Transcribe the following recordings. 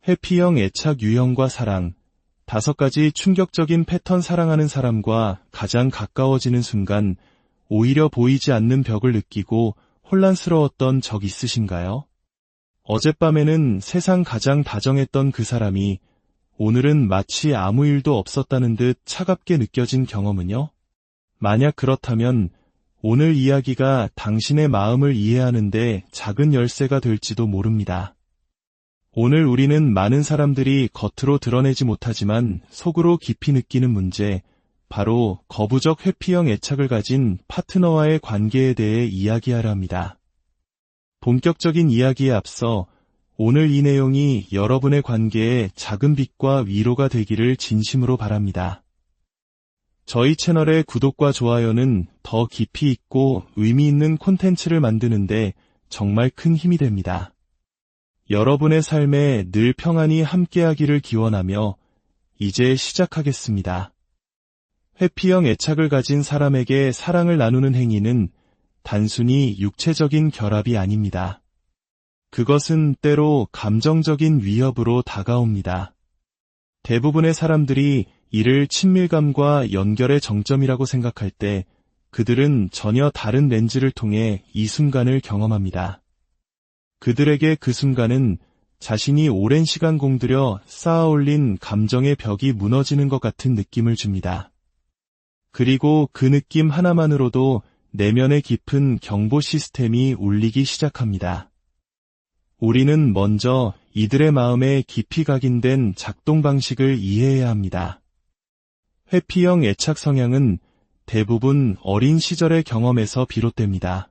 회피형 애착 유형과 사랑, 5가지 충격적인 패턴. 사랑하는 사람과 가장 가까워지는 순간 오히려 보이지 않는 벽을 느끼고 혼란스러웠던 적 있으신가요? 어젯밤에는 세상 가장 다정했던 그 사람이 오늘은 마치 아무 일도 없었다는 듯 차갑게 느껴진 경험은요? 만약 그렇다면 오늘 이야기가 당신의 마음을 이해하는데 작은 열쇠가 될지도 모릅니다. 오늘 우리는 많은 사람들이 겉으로 드러내지 못하지만 속으로 깊이 느끼는 문제, 바로 거부적 회피형 애착을 가진 파트너와의 관계에 대해 이야기하려 합니다. 본격적인 이야기에 앞서 오늘 이 내용이 여러분의 관계에 작은 빛과 위로가 되기를 진심으로 바랍니다. 저희 채널의 구독과 좋아요는 더 깊이 있고 의미 있는 콘텐츠를 만드는데 정말 큰 힘이 됩니다. 여러분의 삶에 늘 평안이 함께하기를 기원하며 이제 시작하겠습니다. 회피형 애착을 가진 사람에게 사랑을 나누는 행위는 단순히 육체적인 결합이 아닙니다. 그것은 때로 감정적인 위협으로 다가옵니다. 대부분의 사람들이 이를 친밀감과 연결의 정점이라고 생각할 때 그들은 전혀 다른 렌즈를 통해 이 순간을 경험합니다. 그들에게 그 순간은 자신이 오랜 시간 공들여 쌓아올린 감정의 벽이 무너지는 것 같은 느낌을 줍니다. 그리고 그 느낌 하나만으로도 내면의 깊은 경보 시스템이 울리기 시작합니다. 우리는 먼저 이들의 마음에 깊이 각인된 작동 방식을 이해해야 합니다. 회피형 애착 성향은 대부분 어린 시절의 경험에서 비롯됩니다.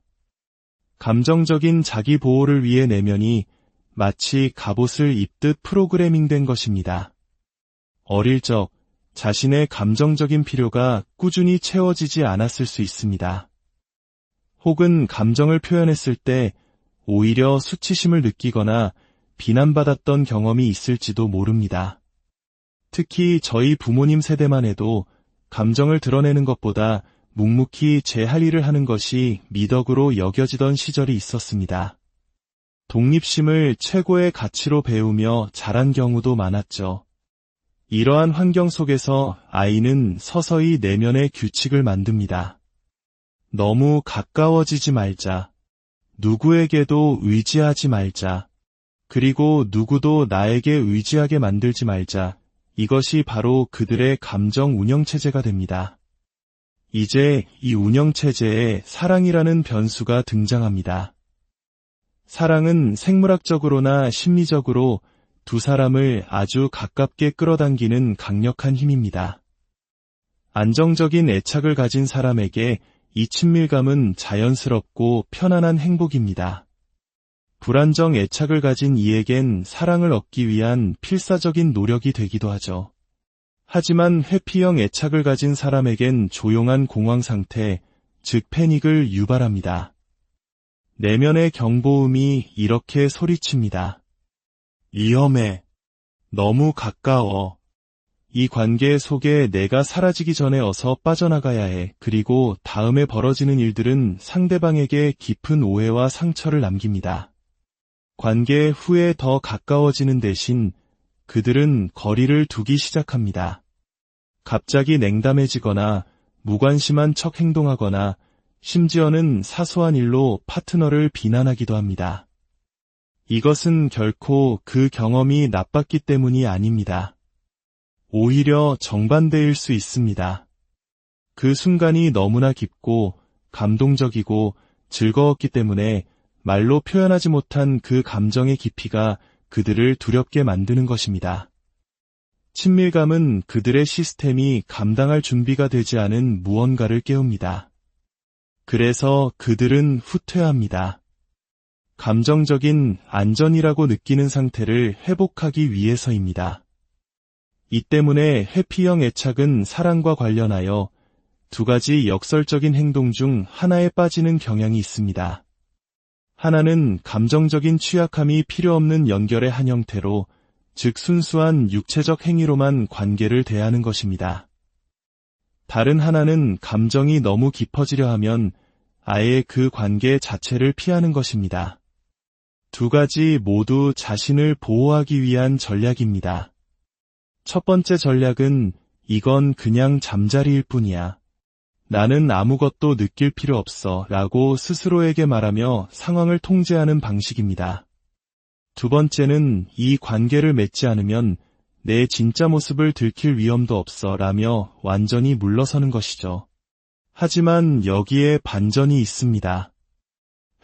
감정적인 자기 보호를 위해 내면이 마치 갑옷을 입듯 프로그래밍된 것입니다. 어릴 적 자신의 감정적인 필요가 꾸준히 채워지지 않았을 수 있습니다. 혹은 감정을 표현했을 때 오히려 수치심을 느끼거나 비난받았던 경험이 있을지도 모릅니다. 특히 저희 부모님 세대만 해도 감정을 드러내는 것보다 묵묵히 제 할 일을 하는 것이 미덕으로 여겨지던 시절이 있었습니다. 독립심을 최고의 가치로 배우며 자란 경우도 많았죠. 이러한 환경 속에서 아이는 서서히 내면의 규칙을 만듭니다. 너무 가까워지지 말자. 누구에게도 의지하지 말자. 그리고 누구도 나에게 의지하게 만들지 말자. 이것이 바로 그들의 감정 운영체제가 됩니다. 이제 이 운영체제에 사랑이라는 변수가 등장합니다. 사랑은 생물학적으로나 심리적으로 두 사람을 아주 가깝게 끌어당기는 강력한 힘입니다. 안정적인 애착을 가진 사람에게 이 친밀감은 자연스럽고 편안한 행복입니다. 불안정 애착을 가진 이에겐 사랑을 얻기 위한 필사적인 노력이 되기도 하죠. 하지만 회피형 애착을 가진 사람에겐 조용한 공황 상태, 즉 패닉을 유발합니다. 내면의 경보음이 이렇게 소리칩니다. 위험해. 너무 가까워. 이 관계 속에 내가 사라지기 전에 어서 빠져나가야 해. 그리고 다음에 벌어지는 일들은 상대방에게 깊은 오해와 상처를 남깁니다. 관계 후에 더 가까워지는 대신 그들은 거리를 두기 시작합니다. 갑자기 냉담해지거나 무관심한 척 행동하거나 심지어는 사소한 일로 파트너를 비난하기도 합니다. 이것은 결코 그 경험이 나빴기 때문이 아닙니다. 오히려 정반대일 수 있습니다. 그 순간이 너무나 깊고 감동적이고 즐거웠기 때문에 말로 표현하지 못한 그 감정의 깊이가 그들을 두렵게 만드는 것입니다. 친밀감은 그들의 시스템이 감당할 준비가 되지 않은 무언가를 깨웁니다. 그래서 그들은 후퇴합니다. 감정적인 안전이라고 느끼는 상태를 회복하기 위해서입니다. 이 때문에 회피형 애착은 사랑과 관련하여 2가지 역설적인 행동 중 하나에 빠지는 경향이 있습니다. 하나는 감정적인 취약함이 필요 없는 연결의 한 형태로, 즉 순수한 육체적 행위로만 관계를 대하는 것입니다. 다른 하나는 감정이 너무 깊어지려 하면 아예 그 관계 자체를 피하는 것입니다. 두 가지 모두 자신을 보호하기 위한 전략입니다. 첫 번째 전략은 이건 그냥 잠자리일 뿐이야. 나는 아무것도 느낄 필요 없어 라고 스스로에게 말하며 상황을 통제하는 방식입니다. 두 번째는 이 관계를 맺지 않으면 내 진짜 모습을 들킬 위험도 없어 라며 완전히 물러서는 것이죠. 하지만 여기에 반전이 있습니다.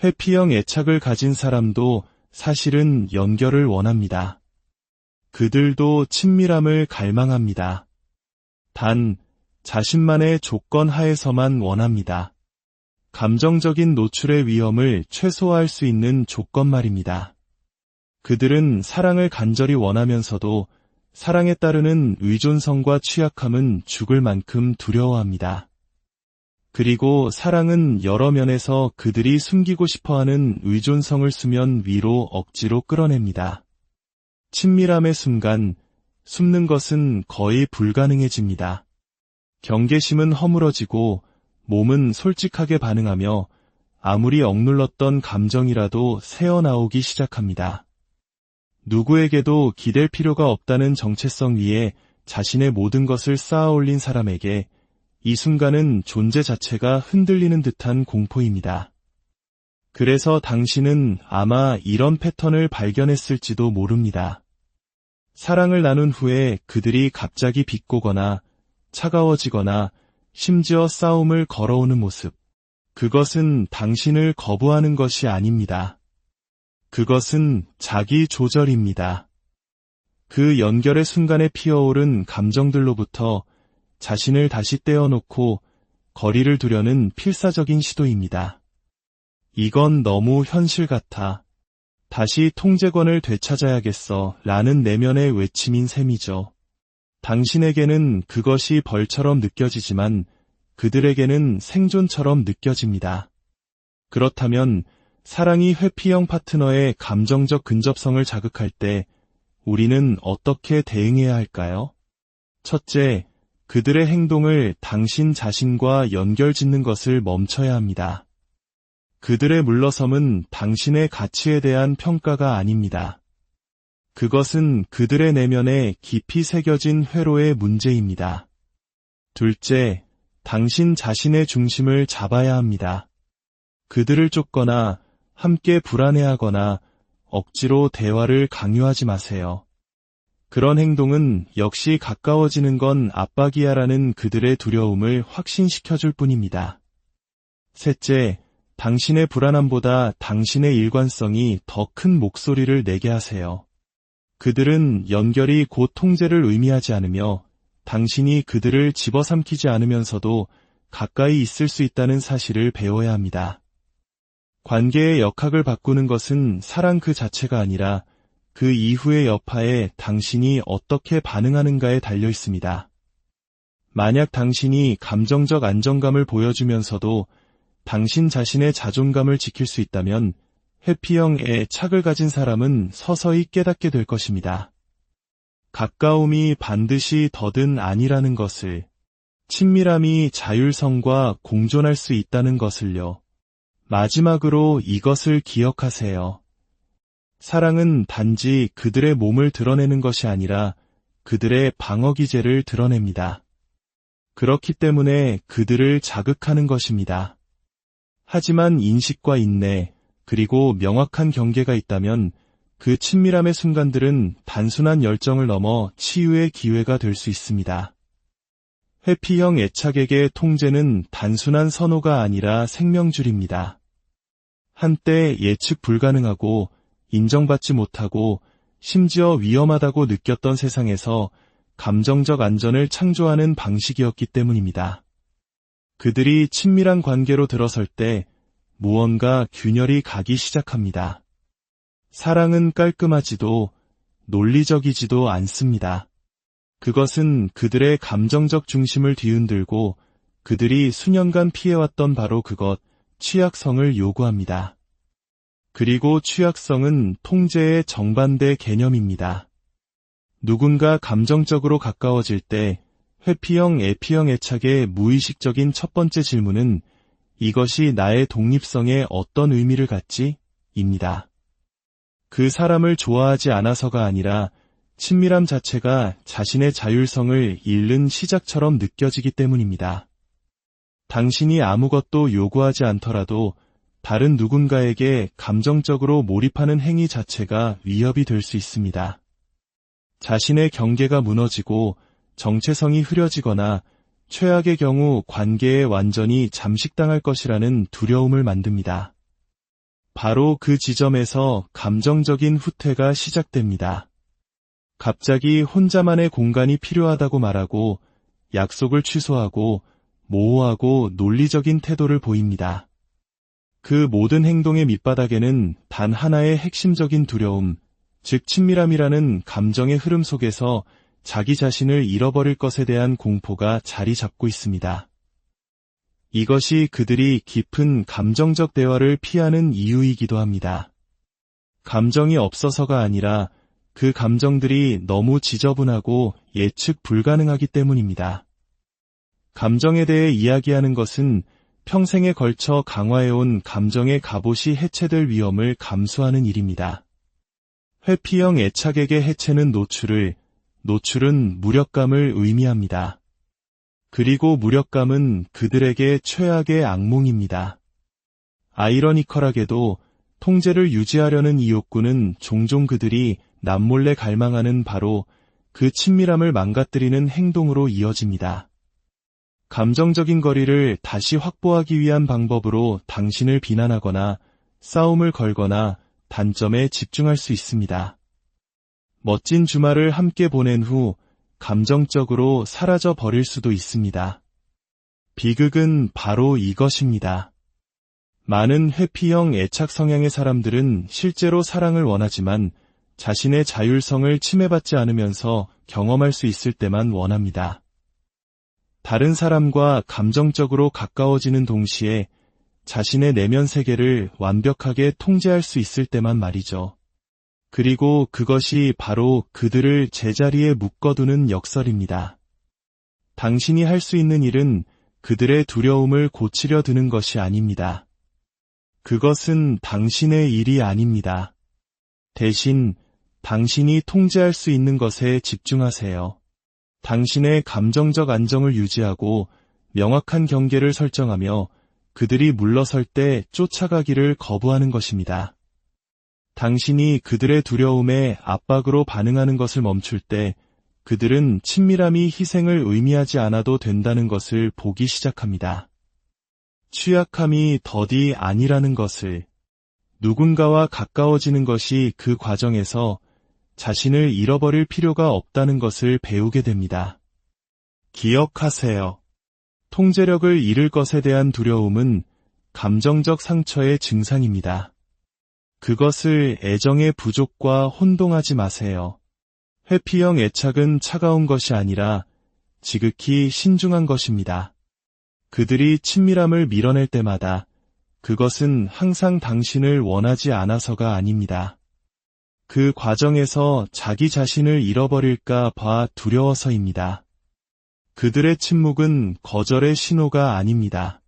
회피형 애착을 가진 사람도 사실은 연결을 원합니다. 그들도 친밀함을 갈망합니다. 단, 자신만의 조건 하에서만 원합니다. 감정적인 노출의 위험을 최소화할 수 있는 조건 말입니다. 그들은 사랑을 간절히 원하면서도 사랑에 따르는 의존성과 취약함은 죽을 만큼 두려워합니다. 그리고 사랑은 여러 면에서 그들이 숨기고 싶어하는 의존성을 수면 위로 억지로 끌어냅니다. 친밀함의 순간, 숨는 것은 거의 불가능해집니다. 경계심은 허물어지고 몸은 솔직하게 반응하며 아무리 억눌렀던 감정이라도 새어나오기 시작합니다. 누구에게도 기댈 필요가 없다는 정체성 위에 자신의 모든 것을 쌓아 올린 사람에게 이 순간은 존재 자체가 흔들리는 듯한 공포입니다. 그래서 당신은 아마 이런 패턴을 발견했을지도 모릅니다. 사랑을 나눈 후에 그들이 갑자기 비꼬거나 차가워지거나 심지어 싸움을 걸어오는 모습. 그것은 당신을 거부하는 것이 아닙니다. 그것은 자기 조절입니다. 그 연결의 순간에 피어오른 감정들로부터 자신을 다시 떼어놓고 거리를 두려는 필사적인 시도입니다. 이건 너무 현실 같아. 다시 통제권을 되찾아야겠어 라는 내면의 외침인 셈이죠. 당신에게는 그것이 벌처럼 느껴지지만 그들에게는 생존처럼 느껴집니다. 그렇다면 사랑이 회피형 파트너의 감정적 근접성을 자극할 때 우리는 어떻게 대응해야 할까요? 첫째, 그들의 행동을 당신 자신과 연결짓는 것을 멈춰야 합니다. 그들의 물러섬은 당신의 가치에 대한 평가가 아닙니다. 그것은 그들의 내면에 깊이 새겨진 회로의 문제입니다. 둘째, 당신 자신의 중심을 잡아야 합니다. 그들을 쫓거나 함께 불안해하거나 억지로 대화를 강요하지 마세요. 그런 행동은 역시 가까워지는 건 압박이야라는 그들의 두려움을 확신시켜줄 뿐입니다. 셋째, 당신의 불안함보다 당신의 일관성이 더 큰 목소리를 내게 하세요. 그들은 연결이 곧 통제를 의미하지 않으며 당신이 그들을 집어삼키지 않으면서도 가까이 있을 수 있다는 사실을 배워야 합니다. 관계의 역학을 바꾸는 것은 사랑 그 자체가 아니라 그 이후의 여파에 당신이 어떻게 반응하는가에 달려 있습니다. 만약 당신이 감정적 안정감을 보여주면서도 당신 자신의 자존감을 지킬 수 있다면 회피형 애착을 가진 사람은 서서히 깨닫게 될 것입니다. 가까움이 반드시 더든 아니라는 것을, 친밀함이 자율성과 공존할 수 있다는 것을요. 마지막으로 이것을 기억하세요. 사랑은 단지 그들의 몸을 드러내는 것이 아니라 그들의 방어기제를 드러냅니다. 그렇기 때문에 그들을 자극하는 것입니다. 하지만 인식과 인내, 그리고 명확한 경계가 있다면 그 친밀함의 순간들은 단순한 열정을 넘어 치유의 기회가 될 수 있습니다. 회피형 애착에게 통제는 단순한 선호가 아니라 생명줄입니다. 한때 예측 불가능하고 인정받지 못하고 심지어 위험하다고 느꼈던 세상에서 감정적 안전을 창조하는 방식이었기 때문입니다. 그들이 친밀한 관계로 들어설 때 무언가 균열이 가기 시작합니다. 사랑은 깔끔하지도 논리적이지도 않습니다. 그것은 그들의 감정적 중심을 뒤흔들고 그들이 수년간 피해왔던 바로 그것, 취약성을 요구합니다. 그리고 취약성은 통제의 정반대 개념입니다. 누군가 감정적으로 가까워질 때 회피형, 애피형 애착의 무의식적인 첫 번째 질문은 이것이 나의 독립성에 어떤 의미를 갖지? 입니다. 그 사람을 좋아하지 않아서가 아니라 친밀함 자체가 자신의 자율성을 잃는 시작처럼 느껴지기 때문입니다. 당신이 아무것도 요구하지 않더라도 다른 누군가에게 감정적으로 몰입하는 행위 자체가 위협이 될 수 있습니다. 자신의 경계가 무너지고 정체성이 흐려지거나 최악의 경우 관계에 완전히 잠식당할 것이라는 두려움을 만듭니다. 바로 그 지점에서 감정적인 후퇴가 시작됩니다. 갑자기 혼자만의 공간이 필요하다고 말하고 약속을 취소하고 모호하고 논리적인 태도를 보입니다. 그 모든 행동의 밑바닥에는 단 하나의 핵심적인 두려움, 즉 친밀함이라는 감정의 흐름 속에서 자기 자신을 잃어버릴 것에 대한 공포가 자리 잡고 있습니다. 이것이 그들이 깊은 감정적 대화를 피하는 이유이기도 합니다. 감정이 없어서가 아니라 그 감정들이 너무 지저분하고 예측 불가능하기 때문입니다. 감정에 대해 이야기하는 것은 평생에 걸쳐 강화해온 감정의 갑옷이 해체될 위험을 감수하는 일입니다. 회피형 애착에게 해체는 노출은 무력감을 의미합니다. 그리고 무력감은 그들에게 최악의 악몽입니다. 아이러니컬하게도 통제를 유지하려는 이 욕구는 종종 그들이 남몰래 갈망하는 바로 그 친밀함을 망가뜨리는 행동으로 이어집니다. 감정적인 거리를 다시 확보하기 위한 방법으로 당신을 비난하거나 싸움을 걸거나 단점에 집중할 수 있습니다. 멋진 주말을 함께 보낸 후 감정적으로 사라져 버릴 수도 있습니다. 비극은 바로 이것입니다. 많은 회피형 애착 성향의 사람들은 실제로 사랑을 원하지만 자신의 자율성을 침해받지 않으면서 경험할 수 있을 때만 원합니다. 다른 사람과 감정적으로 가까워지는 동시에 자신의 내면 세계를 완벽하게 통제할 수 있을 때만 말이죠. 그리고 그것이 바로 그들을 제자리에 묶어두는 역설입니다. 당신이 할 수 있는 일은 그들의 두려움을 고치려 드는 것이 아닙니다. 그것은 당신의 일이 아닙니다. 대신 당신이 통제할 수 있는 것에 집중하세요. 당신의 감정적 안정을 유지하고 명확한 경계를 설정하며 그들이 물러설 때 쫓아가기를 거부하는 것입니다. 당신이 그들의 두려움에 압박으로 반응하는 것을 멈출 때 그들은 친밀함이 희생을 의미하지 않아도 된다는 것을 보기 시작합니다. 취약함이 덫이 아니라는 것을, 누군가와 가까워지는 것이 그 과정에서 자신을 잃어버릴 필요가 없다는 것을 배우게 됩니다. 기억하세요. 통제력을 잃을 것에 대한 두려움은 감정적 상처의 증상입니다. 그것을 애정의 부족과 혼동하지 마세요. 회피형 애착은 차가운 것이 아니라 지극히 신중한 것입니다. 그들이 친밀함을 밀어낼 때마다 그것은 항상 당신을 원하지 않아서가 아닙니다. 그 과정에서 자기 자신을 잃어버릴까 봐 두려워서입니다. 그들의 침묵은 거절의 신호가 아닙니다.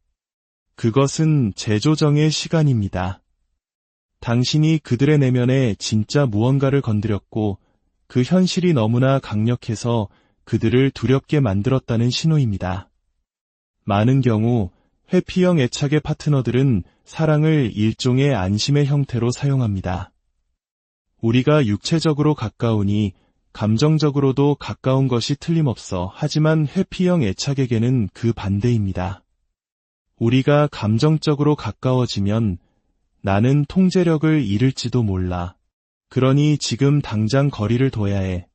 그것은 재조정의 시간입니다. 당신이 그들의 내면에 진짜 무언가를 건드렸고 그 현실이 너무나 강력해서 그들을 두렵게 만들었다는 신호입니다. 많은 경우 회피형 애착의 파트너들은 사랑을 일종의 안심의 형태로 사용합니다. 우리가 육체적으로 가까우니 감정적으로도 가까운 것이 틀림없어. 하지만 회피형 애착에게는 그 반대입니다. 우리가 감정적으로 가까워지면 나는 통제력을 잃을지도 몰라. 그러니 지금 당장 거리를 둬야 해.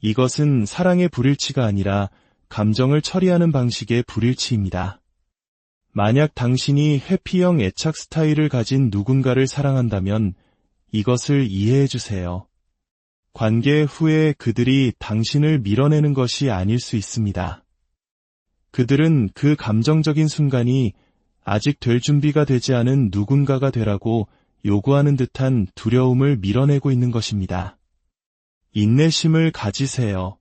이것은 사랑의 불일치가 아니라 감정을 처리하는 방식의 불일치입니다. 만약 당신이 회피형 애착 스타일을 가진 누군가를 사랑한다면 이것을 이해해 주세요. 관계 후에 그들이 당신을 밀어내는 것이 아닐 수 있습니다. 그들은 그 감정적인 순간이 아직 될 준비가 되지 않은 누군가가 되라고 요구하는 듯한 두려움을 밀어내고 있는 것입니다. 인내심을 가지세요.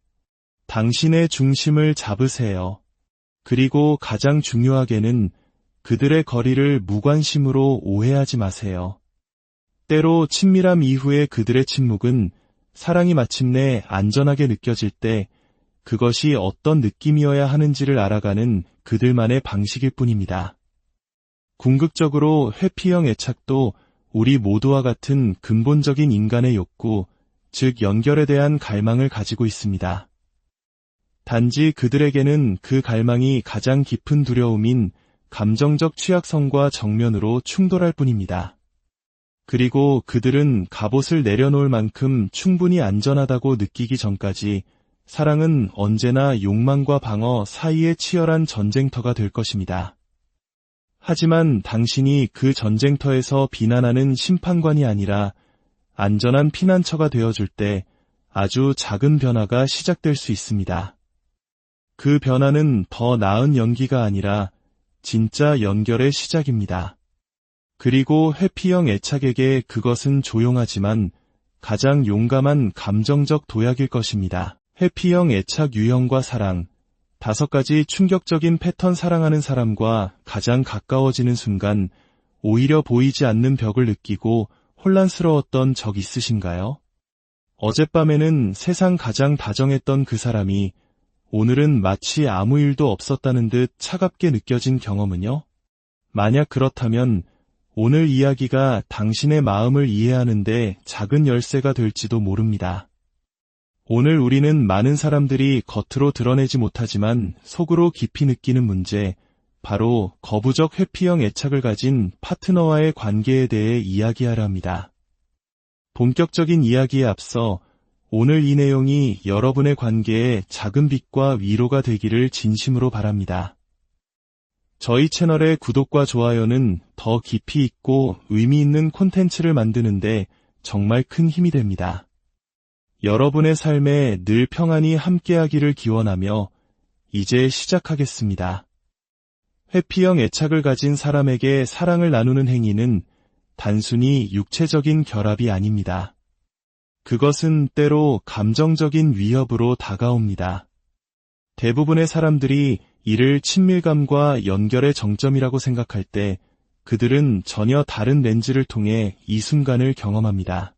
당신의 중심을 잡으세요. 그리고 가장 중요하게는 그들의 거리를 무관심으로 오해하지 마세요. 때로 친밀함 이후의 그들의 침묵은 사랑이 마침내 안전하게 느껴질 때 그것이 어떤 느낌이어야 하는지를 알아가는 그들만의 방식일 뿐입니다. 궁극적으로 회피형 애착도 우리 모두와 같은 근본적인 인간의 욕구, 즉 연결에 대한 갈망을 가지고 있습니다. 단지 그들에게는 그 갈망이 가장 깊은 두려움인 감정적 취약성과 정면으로 충돌할 뿐입니다. 그리고 그들은 갑옷을 내려놓을 만큼 충분히 안전하다고 느끼기 전까지 사랑은 언제나 욕망과 방어 사이의 치열한 전쟁터가 될 것입니다. 하지만 당신이 그 전쟁터에서 비난하는 심판관이 아니라 안전한 피난처가 되어줄 때 아주 작은 변화가 시작될 수 있습니다. 그 변화는 더 나은 연기가 아니라 진짜 연결의 시작입니다. 그리고 회피형 애착에게 그것은 조용하지만 가장 용감한 감정적 도약일 것입니다. 회피형 애착 유형과 사랑, 5가지 충격적인 패턴. 사랑하는 사람과 가장 가까워지는 순간 오히려 보이지 않는 벽을 느끼고 혼란스러웠던 적 있으신가요? 어젯밤에는 세상 가장 다정했던 그 사람이 오늘은 마치 아무 일도 없었다는 듯 차갑게 느껴진 경험은요? 만약 그렇다면 오늘 이야기가 당신의 마음을 이해하는데 작은 열쇠가 될지도 모릅니다. 오늘 우리는 많은 사람들이 겉으로 드러내지 못하지만 속으로 깊이 느끼는 문제, 바로 거부적 회피형 애착을 가진 파트너와의 관계에 대해 이야기하려 합니다. 본격적인 이야기에 앞서 오늘 이 내용이 여러분의 관계에 작은 빛과 위로가 되기를 진심으로 바랍니다. 저희 채널의 구독과 좋아요는 더 깊이 있고 의미 있는 콘텐츠를 만드는데 정말 큰 힘이 됩니다. 여러분의 삶에 늘 평안이 함께하기를 기원하며 이제 시작하겠습니다. 회피형 애착을 가진 사람에게 사랑을 나누는 행위는 단순히 육체적인 결합이 아닙니다. 그것은 때로 감정적인 위협으로 다가옵니다. 대부분의 사람들이 이를 친밀감과 연결의 정점이라고 생각할 때 그들은 전혀 다른 렌즈를 통해 이 순간을 경험합니다.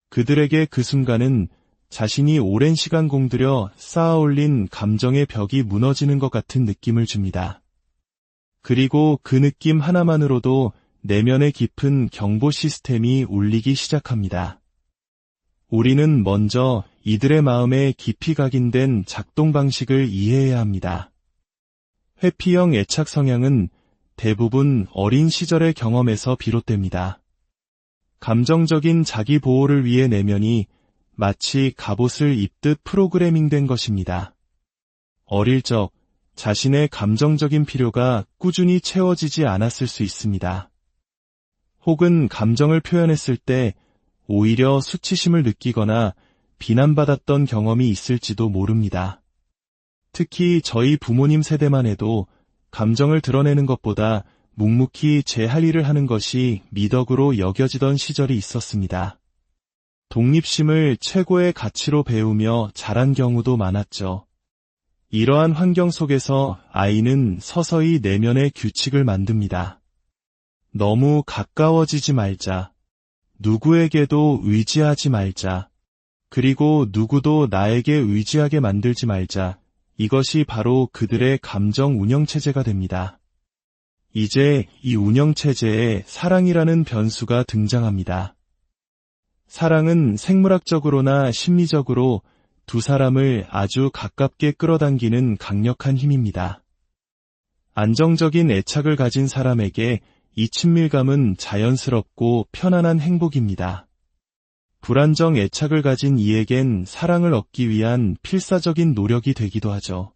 그들에게 그 순간은 자신이 오랜 시간 공들여 쌓아올린 감정의 벽이 무너지는 것 같은 느낌을 줍니다. 그리고 그 느낌 하나만으로도 내면의 깊은 경보 시스템이 울리기 시작합니다. 우리는 먼저 이들의 마음에 깊이 각인된 작동 방식을 이해해야 합니다. 회피형 애착 성향은 대부분 어린 시절의 경험에서 비롯됩니다. 감정적인 자기 보호를 위해 내면이 마치 갑옷을 입듯 프로그래밍된 것입니다. 어릴 적 자신의 감정적인 필요가 꾸준히 채워지지 않았을 수 있습니다. 혹은 감정을 표현했을 때 오히려 수치심을 느끼거나 비난받았던 경험이 있을지도 모릅니다. 특히 저희 부모님 세대만 해도 감정을 드러내는 것보다 묵묵히 제 할 일을 하는 것이 미덕으로 여겨지던 시절이 있었습니다. 독립심을 최고의 가치로 배우며 자란 경우도 많았죠. 이러한 환경 속에서 아이는 서서히 내면의 규칙을 만듭니다. 너무 가까워지지 말자. 누구에게도 의지하지 말자. 그리고 누구도 나에게 의지하게 만들지 말자. 이것이 바로 그들의 감정 운영체제가 됩니다. 이제 이 운영체제에 사랑이라는 변수가 등장합니다. 사랑은 생물학적으로나 심리적으로 두 사람을 아주 가깝게 끌어당기는 강력한 힘입니다. 안정적인 애착을 가진 사람에게 이 친밀감은 자연스럽고 편안한 행복입니다. 불안정 애착을 가진 이에겐 사랑을 얻기 위한 필사적인 노력이 되기도 하죠.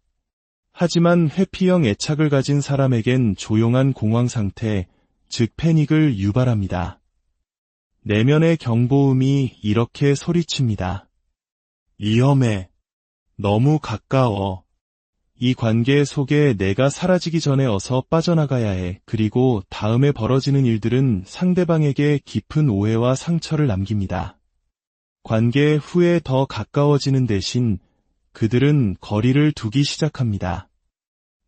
하지만 회피형 애착을 가진 사람에겐 조용한 공황 상태, 즉 패닉을 유발합니다. 내면의 경보음이 이렇게 소리칩니다. 위험해. 너무 가까워. 이 관계 속에 내가 사라지기 전에 어서 빠져나가야 해. 그리고 다음에 벌어지는 일들은 상대방에게 깊은 오해와 상처를 남깁니다. 관계 후에 더 가까워지는 대신 그들은 거리를 두기 시작합니다.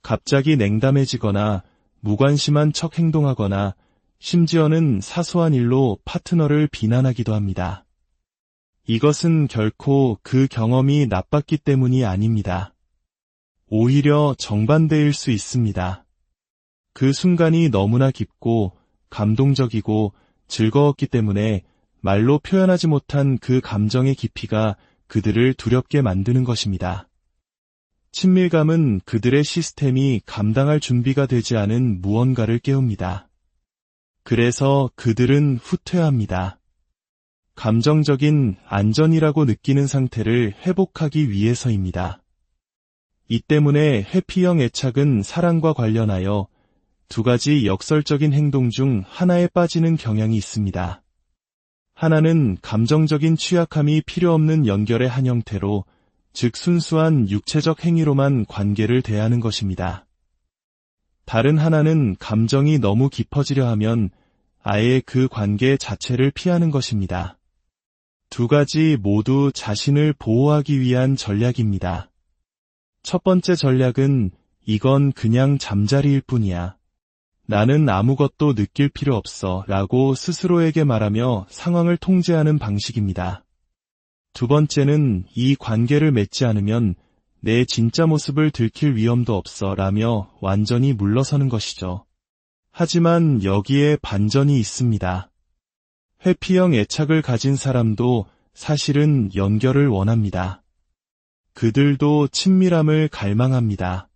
갑자기 냉담해지거나 무관심한 척 행동하거나 심지어는 사소한 일로 파트너를 비난하기도 합니다. 이것은 결코 그 경험이 나빴기 때문이 아닙니다. 오히려 정반대일 수 있습니다. 그 순간이 너무나 깊고 감동적이고 즐거웠기 때문에 말로 표현하지 못한 그 감정의 깊이가 그들을 두렵게 만드는 것입니다. 친밀감은 그들의 시스템이 감당할 준비가 되지 않은 무언가를 깨웁니다. 그래서 그들은 후퇴합니다. 감정적인 안전이라고 느끼는 상태를 회복하기 위해서입니다. 이 때문에 회피형 애착은 사랑과 관련하여 두 가지 역설적인 행동 중 하나에 빠지는 경향이 있습니다. 하나는 감정적인 취약함이 필요 없는 연결의 한 형태로, 즉 순수한 육체적 행위로만 관계를 대하는 것입니다. 다른 하나는 감정이 너무 깊어지려 하면 아예 그 관계 자체를 피하는 것입니다. 두 가지 모두 자신을 보호하기 위한 전략입니다. 첫 번째 전략은 이건 그냥 잠자리일 뿐이야. 나는 아무것도 느낄 필요 없어 라고 스스로에게 말하며 상황을 통제하는 방식입니다. 두 번째는 이 관계를 맺지 않으면 내 진짜 모습을 들킬 위험도 없어 라며 완전히 물러서는 것이죠. 하지만 여기에 반전이 있습니다. 회피형 애착을 가진 사람도 사실은 연결을 원합니다. 그들도 친밀함을 갈망합니다.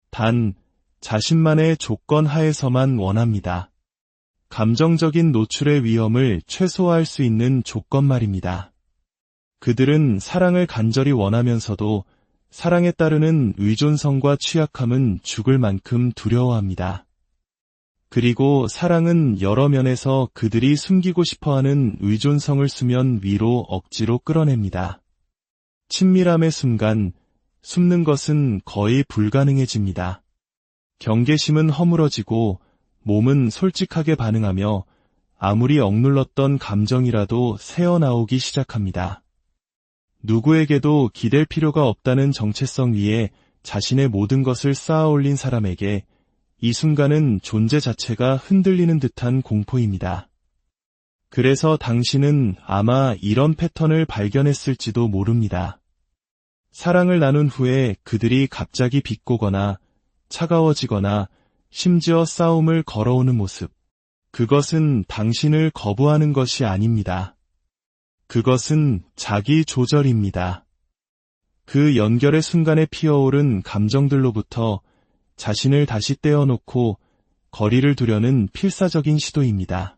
단, 자신만의 조건 하에서만 원합니다. 감정적인 노출의 위험을 최소화할 수 있는 조건 말입니다. 그들은 사랑을 간절히 원하면서도 사랑에 따르는 의존성과 취약함은 죽을 만큼 두려워합니다. 그리고 사랑은 여러 면에서 그들이 숨기고 싶어하는 의존성을 수면 위로 억지로 끌어냅니다. 친밀함의 순간, 숨는 것은 거의 불가능해집니다. 경계심은 허물어지고 몸은 솔직하게 반응하며 아무리 억눌렀던 감정이라도 새어나오기 시작합니다. 누구에게도 기댈 필요가 없다는 정체성 위에 자신의 모든 것을 쌓아 올린 사람에게 이 순간은 존재 자체가 흔들리는 듯한 공포입니다. 그래서 당신은 아마 이런 패턴을 발견했을지도 모릅니다. 사랑을 나눈 후에 그들이 갑자기 비꼬거나 차가워지거나 심지어 싸움을 걸어오는 모습. 그것은 당신을 거부하는 것이 아닙니다. 그것은 자기 조절입니다. 그 연결의 순간에 피어오른 감정들로부터 자신을 다시 떼어놓고 거리를 두려는 필사적인 시도입니다.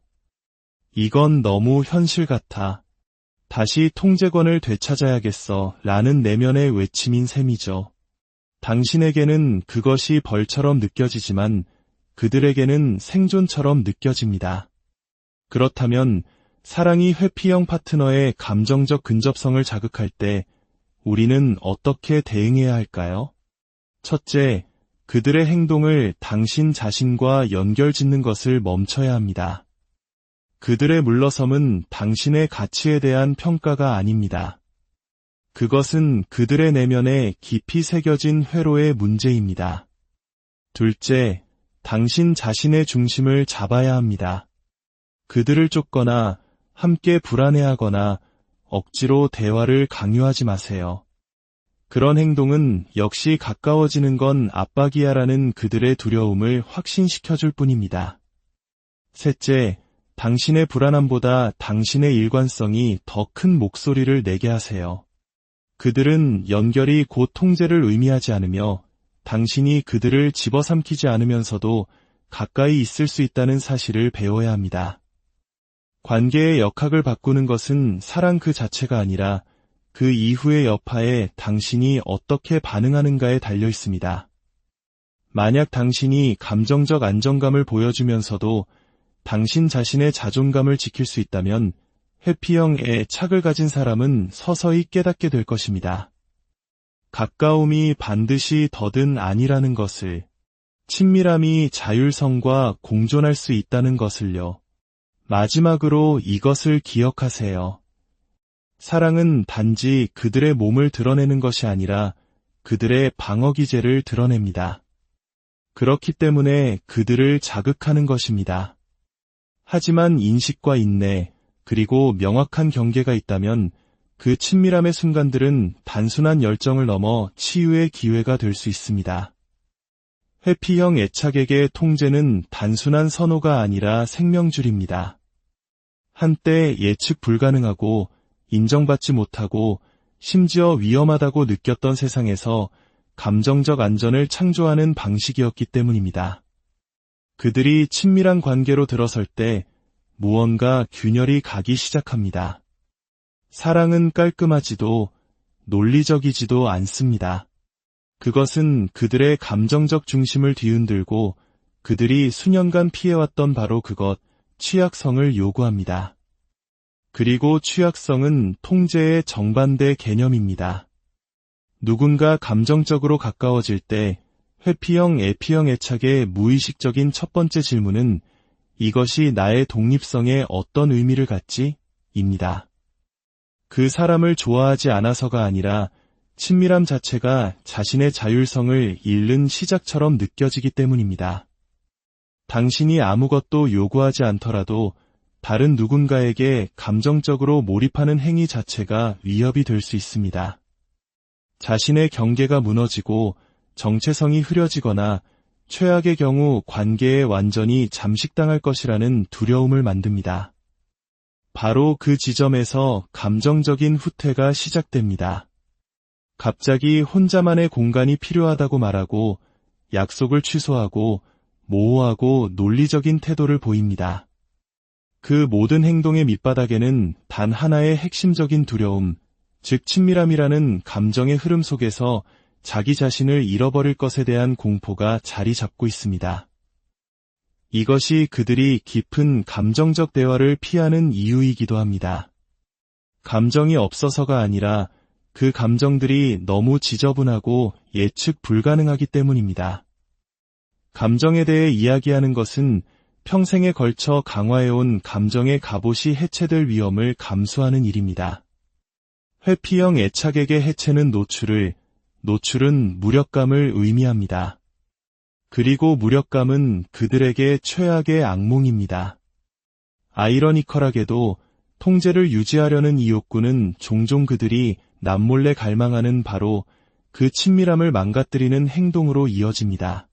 이건 너무 현실 같아. 다시 통제권을 되찾아야겠어 라는 내면의 외침인 셈이죠. 당신에게는 그것이 벌처럼 느껴지지만 그들에게는 생존처럼 느껴집니다. 그렇다면 사랑이 회피형 파트너의 감정적 근접성을 자극할 때 우리는 어떻게 대응해야 할까요? 첫째, 그들의 행동을 당신 자신과 연결짓는 것을 멈춰야 합니다. 그들의 물러섬은 당신의 가치에 대한 평가가 아닙니다. 그것은 그들의 내면에 깊이 새겨진 회로의 문제입니다. 둘째, 당신 자신의 중심을 잡아야 합니다. 그들을 쫓거나 함께 불안해하거나 억지로 대화를 강요하지 마세요. 그런 행동은 역시 가까워지는 건 압박이야라는 그들의 두려움을 확신시켜줄 뿐입니다. 셋째, 당신의 불안함보다 당신의 일관성이 더 큰 목소리를 내게 하세요. 그들은 연결이 곧 통제를 의미하지 않으며 당신이 그들을 집어삼키지 않으면서도 가까이 있을 수 있다는 사실을 배워야 합니다. 관계의 역학을 바꾸는 것은 사랑 그 자체가 아니라 그 이후의 여파에 당신이 어떻게 반응하는가에 달려 있습니다. 만약 당신이 감정적 안정감을 보여주면서도 당신 자신의 자존감을 지킬 수 있다면 회피형의 착을 가진 사람은 서서히 깨닫게 될 것입니다. 가까움이 반드시 더든 아니라는 것을, 친밀함이 자율성과 공존할 수 있다는 것을요. 마지막으로 이것을 기억하세요. 사랑은 단지 그들의 몸을 드러내는 것이 아니라 그들의 방어기제를 드러냅니다. 그렇기 때문에 그들을 자극하는 것입니다. 하지만 인식과 인내, 그리고 명확한 경계가 있다면 그 친밀함의 순간들은 단순한 열정을 넘어 치유의 기회가 될 수 있습니다. 회피형 애착에게 통제는 단순한 선호가 아니라 생명줄입니다. 한때 예측 불가능하고 인정받지 못하고 심지어 위험하다고 느꼈던 세상에서 감정적 안전을 창조하는 방식이었기 때문입니다. 그들이 친밀한 관계로 들어설 때 무언가 균열이 가기 시작합니다. 사랑은 깔끔하지도 논리적이지도 않습니다. 그것은 그들의 감정적 중심을 뒤흔들고 그들이 수년간 피해왔던 바로 그것, 취약성을 요구합니다. 그리고 취약성은 통제의 정반대 개념입니다. 누군가 감정적으로 가까워질 때 회피형, 애피형 애착의 무의식적인 첫 번째 질문은 이것이 나의 독립성에 어떤 의미를 갖지? 입니다. 그 사람을 좋아하지 않아서가 아니라 친밀함 자체가 자신의 자율성을 잃는 시작처럼 느껴지기 때문입니다. 당신이 아무것도 요구하지 않더라도 다른 누군가에게 감정적으로 몰입하는 행위 자체가 위협이 될 수 있습니다. 자신의 경계가 무너지고 정체성이 흐려지거나 최악의 경우 관계에 완전히 잠식당할 것이라는 두려움을 만듭니다. 바로 그 지점에서 감정적인 후퇴가 시작됩니다. 갑자기 혼자만의 공간이 필요하다고 말하고 약속을 취소하고 모호하고 논리적인 태도를 보입니다. 그 모든 행동의 밑바닥에는 단 하나의 핵심적인 두려움, 즉 친밀함이라는 감정의 흐름 속에서 자기 자신을 잃어버릴 것에 대한 공포가 자리 잡고 있습니다. 이것이 그들이 깊은 감정적 대화를 피하는 이유이기도 합니다. 감정이 없어서가 아니라 그 감정들이 너무 지저분하고 예측 불가능하기 때문입니다. 감정에 대해 이야기하는 것은 평생에 걸쳐 강화해온 감정의 갑옷이 해체될 위험을 감수하는 일입니다. 회피형 애착에게 해체는 노출은 무력감을 의미합니다. 그리고 무력감은 그들에게 최악의 악몽입니다. 아이러니컬하게도 통제를 유지하려는 이 욕구는 종종 그들이 남몰래 갈망하는 바로 그 친밀함을 망가뜨리는 행동으로 이어집니다.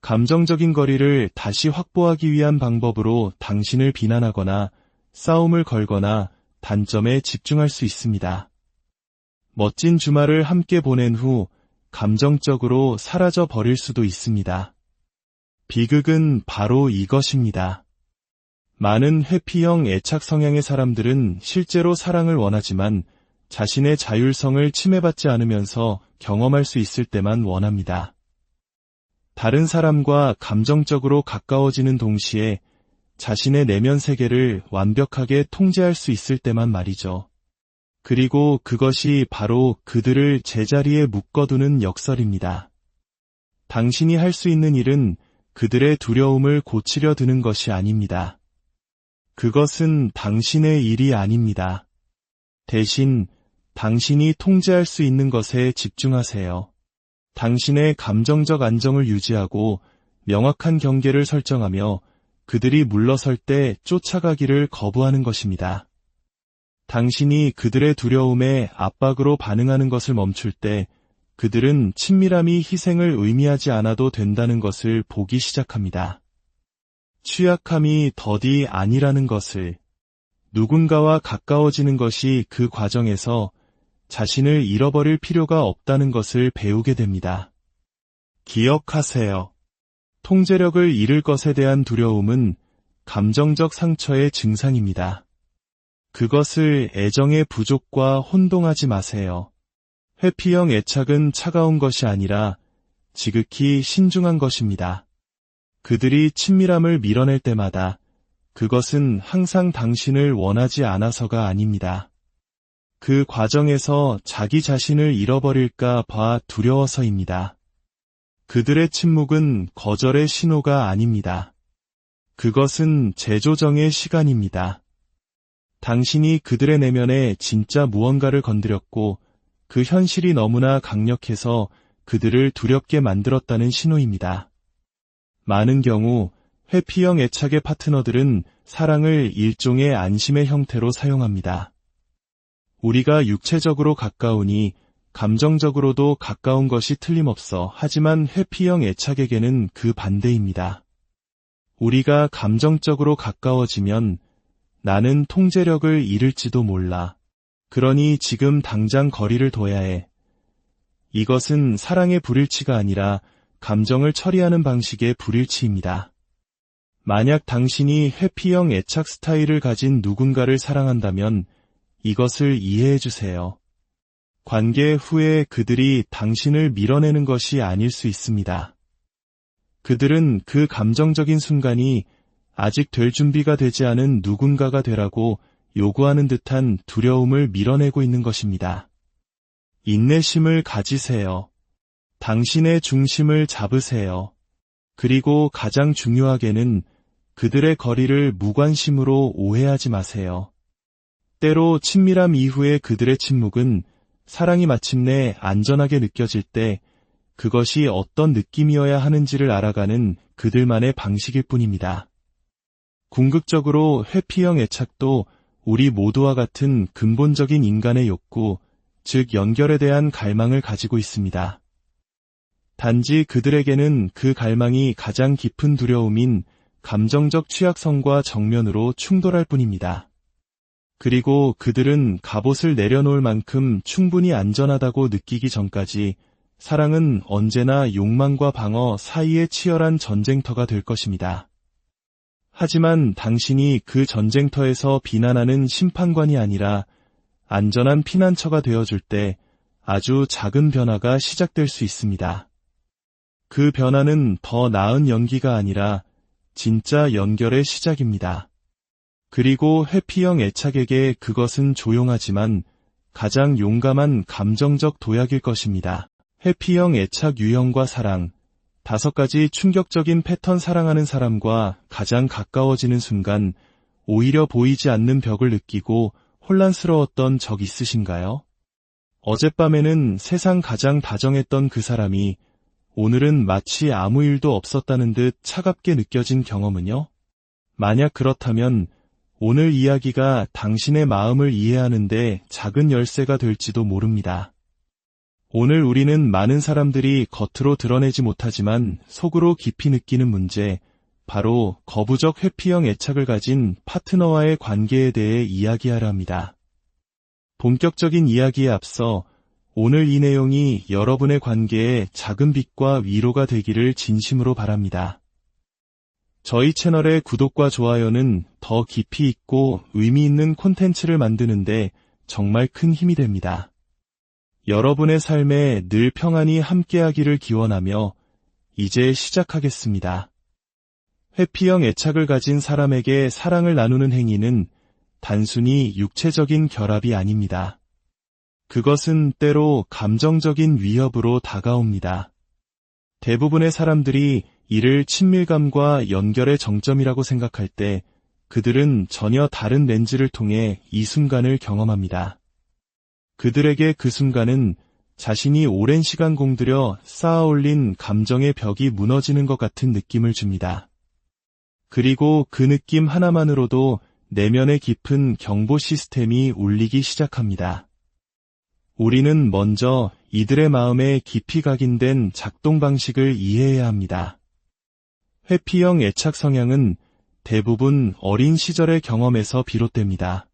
감정적인 거리를 다시 확보하기 위한 방법으로 당신을 비난하거나 싸움을 걸거나 단점에 집중할 수 있습니다. 멋진 주말을 함께 보낸 후 감정적으로 사라져 버릴 수도 있습니다. 비극은 바로 이것입니다. 많은 회피형 애착 성향의 사람들은 실제로 사랑을 원하지만 자신의 자율성을 침해받지 않으면서 경험할 수 있을 때만 원합니다. 다른 사람과 감정적으로 가까워지는 동시에 자신의 내면 세계를 완벽하게 통제할 수 있을 때만 말이죠. 그리고 그것이 바로 그들을 제자리에 묶어두는 역설입니다. 당신이 할 수 있는 일은 그들의 두려움을 고치려 드는 것이 아닙니다. 그것은 당신의 일이 아닙니다. 대신 당신이 통제할 수 있는 것에 집중하세요. 당신의 감정적 안정을 유지하고 명확한 경계를 설정하며 그들이 물러설 때 쫓아가기를 거부하는 것입니다. 당신이 그들의 두려움에 압박으로 반응하는 것을 멈출 때 그들은 친밀함이 희생을 의미하지 않아도 된다는 것을 보기 시작합니다. 취약함이 덫이 아니라는 것을, 누군가와 가까워지는 것이 그 과정에서 자신을 잃어버릴 필요가 없다는 것을 배우게 됩니다. 기억하세요. 통제력을 잃을 것에 대한 두려움은 감정적 상처의 증상입니다. 그것을 애정의 부족과 혼동하지 마세요. 회피형 애착은 차가운 것이 아니라 지극히 신중한 것입니다. 그들이 친밀함을 밀어낼 때마다 그것은 항상 당신을 원하지 않아서가 아닙니다. 그 과정에서 자기 자신을 잃어버릴까 봐 두려워서입니다. 그들의 침묵은 거절의 신호가 아닙니다. 그것은 재조정의 시간입니다. 당신이 그들의 내면에 진짜 무언가를 건드렸고 그 현실이 너무나 강력해서 그들을 두렵게 만들었다는 신호입니다. 많은 경우 회피형 애착의 파트너들은 사랑을 일종의 안심의 형태로 사용합니다. 우리가 육체적으로 가까우니 감정적으로도 가까운 것이 틀림없어. 하지만 회피형 애착에게는 그 반대입니다. 우리가 감정적으로 가까워지면 나는 통제력을 잃을지도 몰라. 그러니 지금 당장 거리를 둬야 해. 이것은 사랑의 불일치가 아니라 감정을 처리하는 방식의 불일치입니다. 만약 당신이 회피형 애착 스타일을 가진 누군가를 사랑한다면 이것을 이해해 주세요. 관계 후에 그들이 당신을 밀어내는 것이 아닐 수 있습니다. 그들은 그 감정적인 순간이 아직 될 준비가 되지 않은 누군가가 되라고 요구하는 듯한 두려움을 밀어내고 있는 것입니다. 인내심을 가지세요. 당신의 중심을 잡으세요. 그리고 가장 중요하게는 그들의 거리를 무관심으로 오해하지 마세요. 때로 친밀함 이후의 그들의 침묵은 사랑이 마침내 안전하게 느껴질 때 그것이 어떤 느낌이어야 하는지를 알아가는 그들만의 방식일 뿐입니다. 궁극적으로 회피형 애착도 우리 모두와 같은 근본적인 인간의 욕구, 즉 연결에 대한 갈망을 가지고 있습니다. 단지 그들에게는 그 갈망이 가장 깊은 두려움인 감정적 취약성과 정면으로 충돌할 뿐입니다. 그리고 그들은 갑옷을 내려놓을 만큼 충분히 안전하다고 느끼기 전까지 사랑은 언제나 욕망과 방어 사이의 치열한 전쟁터가 될 것입니다. 하지만 당신이 그 전쟁터에서 비난하는 심판관이 아니라 안전한 피난처가 되어줄 때 아주 작은 변화가 시작될 수 있습니다. 그 변화는 더 나은 연기가 아니라 진짜 연결의 시작입니다. 그리고 회피형 애착에게 그것은 조용하지만 가장 용감한 감정적 도약일 것입니다. 회피형 애착 유형과 사랑, 5가지 충격적인 패턴. 사랑하는 사람과 가장 가까워지는 순간 오히려 보이지 않는 벽을 느끼고 혼란스러웠던 적 있으신가요? 어젯밤에는 세상 가장 다정했던 그 사람이 오늘은 마치 아무 일도 없었다는 듯 차갑게 느껴진 경험은요? 만약 그렇다면 오늘 이야기가 당신의 마음을 이해하는데 작은 열쇠가 될지도 모릅니다. 오늘 우리는 많은 사람들이 겉으로 드러내지 못하지만 속으로 깊이 느끼는 문제, 바로 거부적 회피형 애착을 가진 파트너와의 관계에 대해 이야기하려 합니다. 본격적인 이야기에 앞서 오늘 이 내용이 여러분의 관계에 작은 빛과 위로가 되기를 진심으로 바랍니다. 저희 채널의 구독과 좋아요는 더 깊이 있고 의미 있는 콘텐츠를 만드는데 정말 큰 힘이 됩니다. 여러분의 삶에 늘 평안이 함께하기를 기원하며 이제 시작하겠습니다. 회피형 애착을 가진 사람에게 사랑을 나누는 행위는 단순히 육체적인 결합이 아닙니다. 그것은 때로 감정적인 위협으로 다가옵니다. 대부분의 사람들이 이를 친밀감과 연결의 정점이라고 생각할 때 그들은 전혀 다른 렌즈를 통해 이 순간을 경험합니다. 그들에게 그 순간은 자신이 오랜 시간 공들여 쌓아올린 감정의 벽이 무너지는 것 같은 느낌을 줍니다. 그리고 그 느낌 하나만으로도 내면의 깊은 경보 시스템이 울리기 시작합니다. 우리는 먼저 이들의 마음에 깊이 각인된 작동 방식을 이해해야 합니다. 회피형 애착 성향은 대부분 어린 시절의 경험에서 비롯됩니다.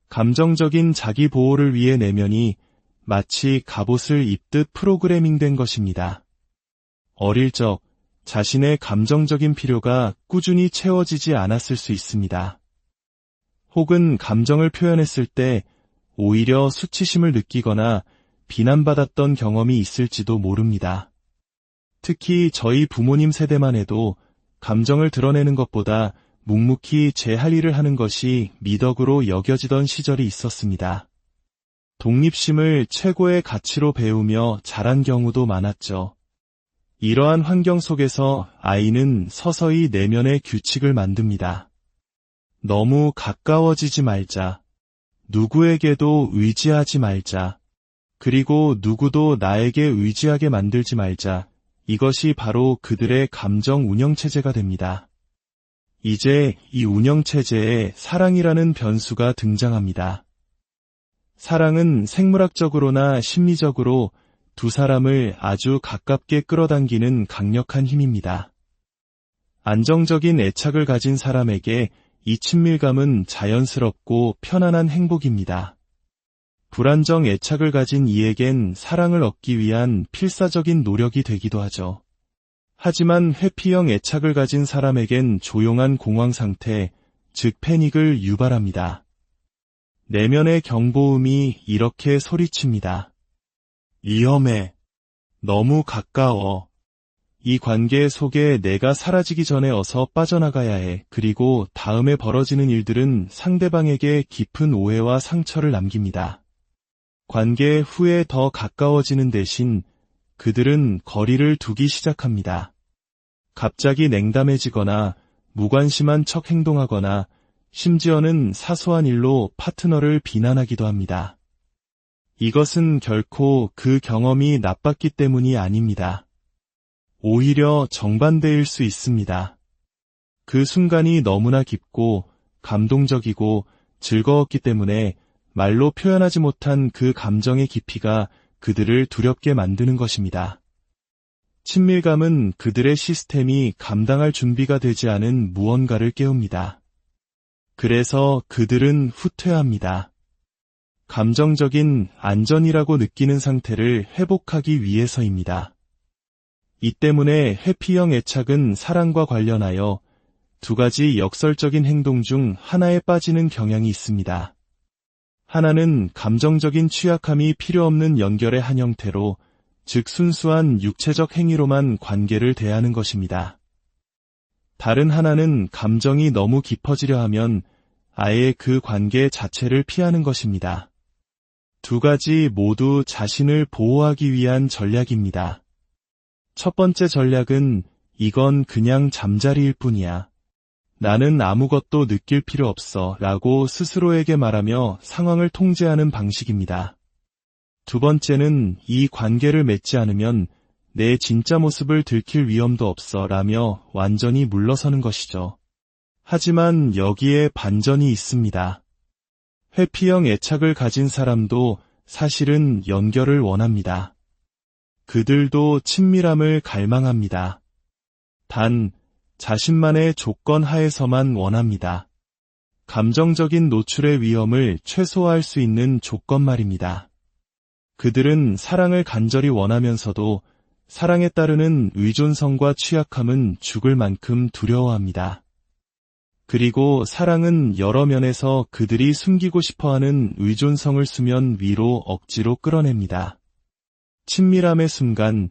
감정적인 자기 보호를 위해 내면이 마치 갑옷을 입듯 프로그래밍된 것입니다. 어릴 적 자신의 감정적인 필요가 꾸준히 채워지지 않았을 수 있습니다. 혹은 감정을 표현했을 때 오히려 수치심을 느끼거나 비난받았던 경험이 있을지도 모릅니다. 특히 저희 부모님 세대만 해도 감정을 드러내는 것보다 묵묵히 제 할 일을 하는 것이 미덕으로 여겨지던 시절이 있었습니다. 독립심을 최고의 가치로 배우며 자란 경우도 많았죠. 이러한 환경 속에서 아이는 서서히 내면의 규칙을 만듭니다. 너무 가까워지지 말자. 누구에게도 의지하지 말자. 그리고 누구도 나에게 의지하게 만들지 말자. 이것이 바로 그들의 감정 운영체제가 됩니다. 이제 이 운영체제에 사랑이라는 변수가 등장합니다. 사랑은 생물학적으로나 심리적으로 두 사람을 아주 가깝게 끌어당기는 강력한 힘입니다. 안정적인 애착을 가진 사람에게 이 친밀감은 자연스럽고 편안한 행복입니다. 불안정 애착을 가진 이에겐 사랑을 얻기 위한 필사적인 노력이 되기도 하죠. 하지만 회피형 애착을 가진 사람에겐 조용한 공황 상태, 즉 패닉을 유발합니다. 내면의 경보음이 이렇게 소리칩니다. 위험해. 너무 가까워. 이 관계 속에 내가 사라지기 전에 어서 빠져나가야 해. 그리고 다음에 벌어지는 일들은 상대방에게 깊은 오해와 상처를 남깁니다. 관계 후에 더 가까워지는 대신 그들은 거리를 두기 시작합니다. 갑자기 냉담해지거나 무관심한 척 행동하거나 심지어는 사소한 일로 파트너를 비난하기도 합니다. 이것은 결코 그 경험이 나빴기 때문이 아닙니다. 오히려 정반대일 수 있습니다. 그 순간이 너무나 깊고 감동적이고 즐거웠기 때문에 말로 표현하지 못한 그 감정의 깊이가 그들을 두렵게 만드는 것입니다. 친밀감은 그들의 시스템이 감당할 준비가 되지 않은 무언가를 깨웁니다. 그래서 그들은 후퇴합니다. 감정적인 안전이라고 느끼는 상태를 회복하기 위해서입니다. 이 때문에 회피형 애착은 사랑과 관련하여 두 가지 역설적인 행동 중 하나에 빠지는 경향이 있습니다. 하나는 감정적인 취약함이 필요 없는 연결의 한 형태로, 즉 순수한 육체적 행위로만 관계를 대하는 것입니다. 다른 하나는 감정이 너무 깊어지려 하면 아예 그 관계 자체를 피하는 것입니다. 두 가지 모두 자신을 보호하기 위한 전략입니다. 첫 번째 전략은 이건 그냥 잠자리일 뿐이야. 나는 아무것도 느낄 필요 없어 라고 스스로에게 말하며 상황을 통제하는 방식입니다. 두 번째는 이 관계를 맺지 않으면 내 진짜 모습을 들킬 위험도 없어 라며 완전히 물러서는 것이죠. 하지만 여기에 반전이 있습니다. 회피형 애착을 가진 사람도 사실은 연결을 원합니다. 그들도 친밀함을 갈망합니다. 단, 자신만의 조건 하에서만 원합니다. 감정적인 노출의 위험을 최소화할 수 있는 조건 말입니다. 그들은 사랑을 간절히 원하면서도 사랑에 따르는 의존성과 취약함은 죽을 만큼 두려워합니다. 그리고 사랑은 여러 면에서 그들이 숨기고 싶어하는 의존성을 수면 위로 억지로 끌어냅니다. 친밀함의 순간,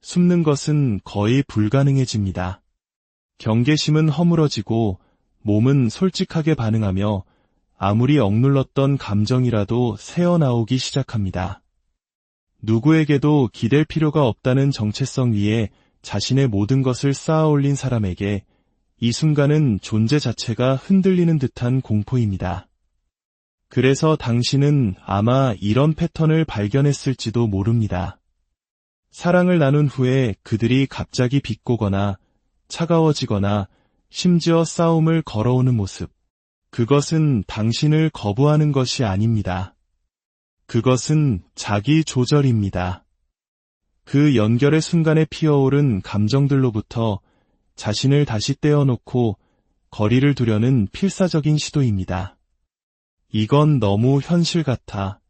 숨는 것은 거의 불가능해집니다. 경계심은 허물어지고 몸은 솔직하게 반응하며 아무리 억눌렀던 감정이라도 새어나오기 시작합니다. 누구에게도 기댈 필요가 없다는 정체성 위에 자신의 모든 것을 쌓아 올린 사람에게 이 순간은 존재 자체가 흔들리는 듯한 공포입니다. 그래서 당신은 아마 이런 패턴을 발견했을지도 모릅니다. 사랑을 나눈 후에 그들이 갑자기 비꼬거나 차가워지거나 심지어 싸움을 걸어오는 모습. 그것은 당신을 거부하는 것이 아닙니다. 그것은 자기 조절입니다. 그 연결의 순간에 피어오른 감정들로부터 자신을 다시 떼어놓고 거리를 두려는 필사적인 시도입니다. 이건 너무 현실 같아.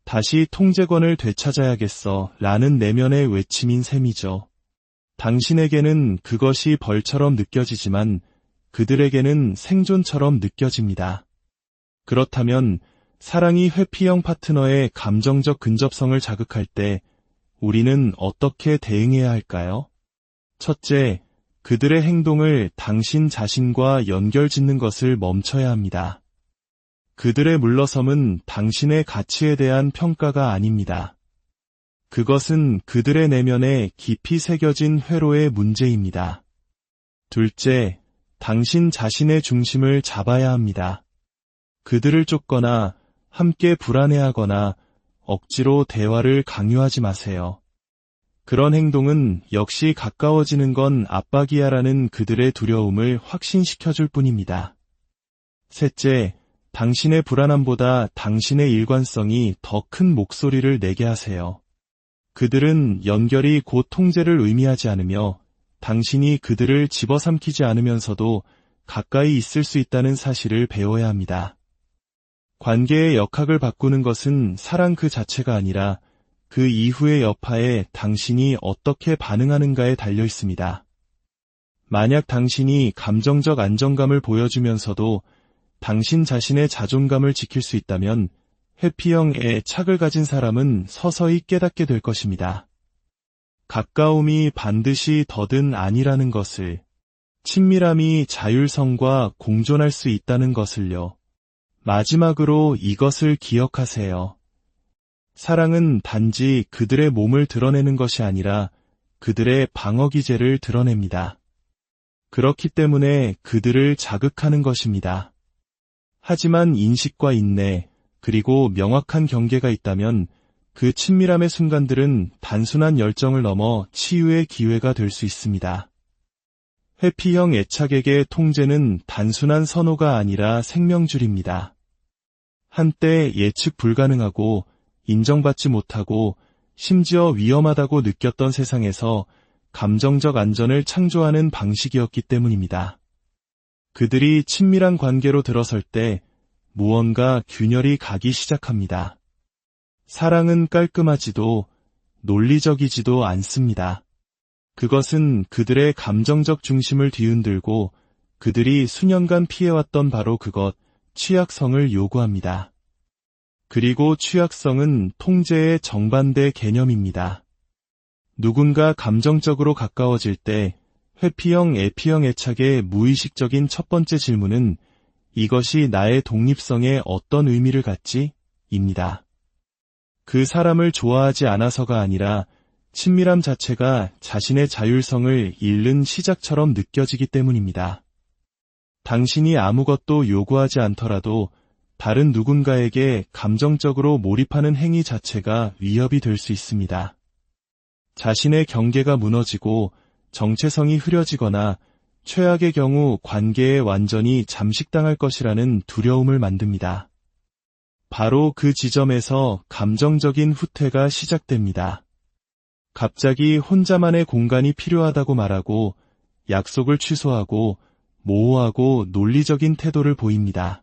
다시 통제권을 되찾아야겠어 라는 내면의 외침인 셈이죠. 당신에게는 그것이 벌처럼 느껴지지만 그들에게는 생존처럼 느껴집니다. 그렇다면 사랑이 회피형 파트너의 감정적 근접성을 자극할 때 우리는 어떻게 대응해야 할까요? 첫째, 그들의 행동을 당신 자신과 연결짓는 것을 멈춰야 합니다. 그들의 물러섬은 당신의 가치에 대한 평가가 아닙니다. 그것은 그들의 내면에 깊이 새겨진 회로의 문제입니다. 둘째, 당신 자신의 중심을 잡아야 합니다. 그들을 쫓거나 함께 불안해하거나 억지로 대화를 강요하지 마세요. 그런 행동은 역시 가까워지는 건 압박이야라는 그들의 두려움을 확신시켜줄 뿐입니다. 셋째, 당신의 불안함보다 당신의 일관성이 더 큰 목소리를 내게 하세요. 그들은 연결이 곧 통제를 의미하지 않으며 당신이 그들을 집어삼키지 않으면서도 가까이 있을 수 있다는 사실을 배워야 합니다. 관계의 역학을 바꾸는 것은 사랑 그 자체가 아니라 그 이후의 여파에 당신이 어떻게 반응하는가에 달려 있습니다. 만약 당신이 감정적 안정감을 보여주면서도 당신 자신의 자존감을 지킬 수 있다면 회피형의 착을 가진 사람은 서서히 깨닫게 될 것입니다. 가까움이 반드시 더든 아니라는 것을, 친밀함이 자율성과 공존할 수 있다는 것을요. 마지막으로 이것을 기억하세요. 사랑은 단지 그들의 몸을 드러내는 것이 아니라 그들의 방어기제를 드러냅니다. 그렇기 때문에 그들을 자극하는 것입니다. 하지만 인식과 인내, 그리고 명확한 경계가 있다면 그 친밀함의 순간들은 단순한 열정을 넘어 치유의 기회가 될 수 있습니다. 회피형 애착에게 통제는 단순한 선호가 아니라 생명줄입니다. 한때 예측 불가능하고 인정받지 못하고 심지어 위험하다고 느꼈던 세상에서 감정적 안전을 창조하는 방식이었기 때문입니다. 그들이 친밀한 관계로 들어설 때 무언가 균열이 가기 시작합니다. 사랑은 깔끔하지도 논리적이지도 않습니다. 그것은 그들의 감정적 중심을 뒤흔들고 그들이 수년간 피해왔던 바로 그것, 취약성을 요구합니다. 그리고 취약성은 통제의 정반대 개념입니다. 누군가 감정적으로 가까워질 때 회피형, 애피형 애착의 무의식적인 첫 번째 질문은 이것이 나의 독립성에 어떤 의미를 갖지? 입니다. 그 사람을 좋아하지 않아서가 아니라 친밀함 자체가 자신의 자율성을 잃는 시작처럼 느껴지기 때문입니다. 당신이 아무것도 요구하지 않더라도 다른 누군가에게 감정적으로 몰입하는 행위 자체가 위협이 될 수 있습니다. 자신의 경계가 무너지고 정체성이 흐려지거나 최악의 경우 관계에 완전히 잠식당할 것이라는 두려움을 만듭니다. 바로 그 지점에서 감정적인 후퇴가 시작됩니다. 갑자기 혼자만의 공간이 필요하다고 말하고 약속을 취소하고 모호하고 논리적인 태도를 보입니다.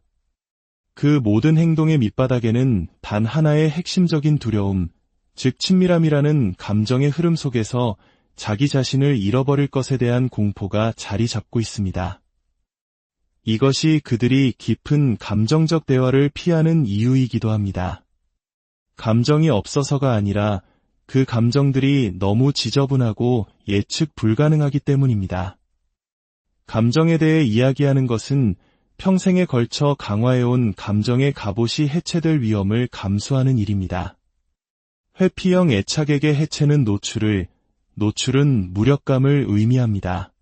그 모든 행동의 밑바닥에는 단 하나의 핵심적인 두려움, 즉 친밀함이라는 감정의 흐름 속에서 자기 자신을 잃어버릴 것에 대한 공포가 자리 잡고 있습니다. 이것이 그들이 깊은 감정적 대화를 피하는 이유이기도 합니다. 감정이 없어서가 아니라 그 감정들이 너무 지저분하고 예측 불가능하기 때문입니다. 감정에 대해 이야기하는 것은 평생에 걸쳐 강화해온 감정의 갑옷이 해체될 위험을 감수하는 일입니다. 회피형 애착에게 해체는 노출은 무력감을 의미합니다.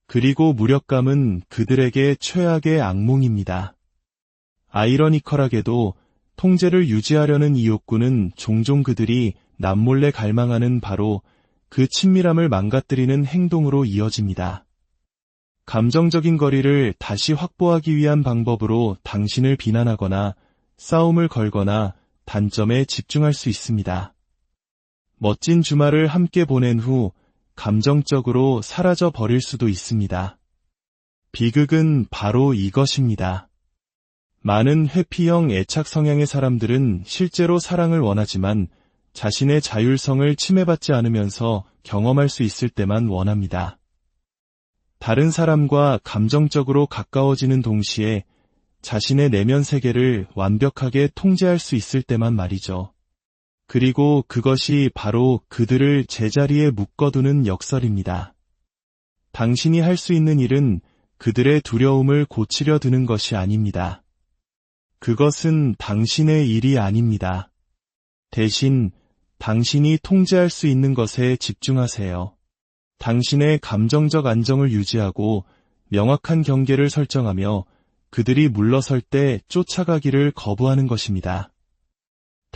그리고 무력감은 그들에게 최악의 악몽입니다. 아이러니컬하게도 통제를 유지하려는 이 욕구는 종종 그들이 남몰래 갈망하는 바로 그 친밀함을 망가뜨리는 행동으로 이어집니다. 감정적인 거리를 다시 확보하기 위한 방법으로 당신을 비난하거나 싸움을 걸거나 단점에 집중할 수 있습니다. 멋진 주말을 함께 보낸 후 감정적으로 사라져 버릴 수도 있습니다. 비극은 바로 이것입니다. 많은 회피형 애착 성향의 사람들은 실제로 사랑을 원하지만 자신의 자율성을 침해받지 않으면서 경험할 수 있을 때만 원합니다. 다른 사람과 감정적으로 가까워지는 동시에 자신의 내면 세계를 완벽하게 통제할 수 있을 때만 말이죠. 그리고 그것이 바로 그들을 제자리에 묶어두는 역설입니다. 당신이 할 수 있는 일은 그들의 두려움을 고치려 드는 것이 아닙니다. 그것은 당신의 일이 아닙니다. 대신 당신이 통제할 수 있는 것에 집중하세요. 당신의 감정적 안정을 유지하고 명확한 경계를 설정하며 그들이 물러설 때 쫓아가기를 거부하는 것입니다.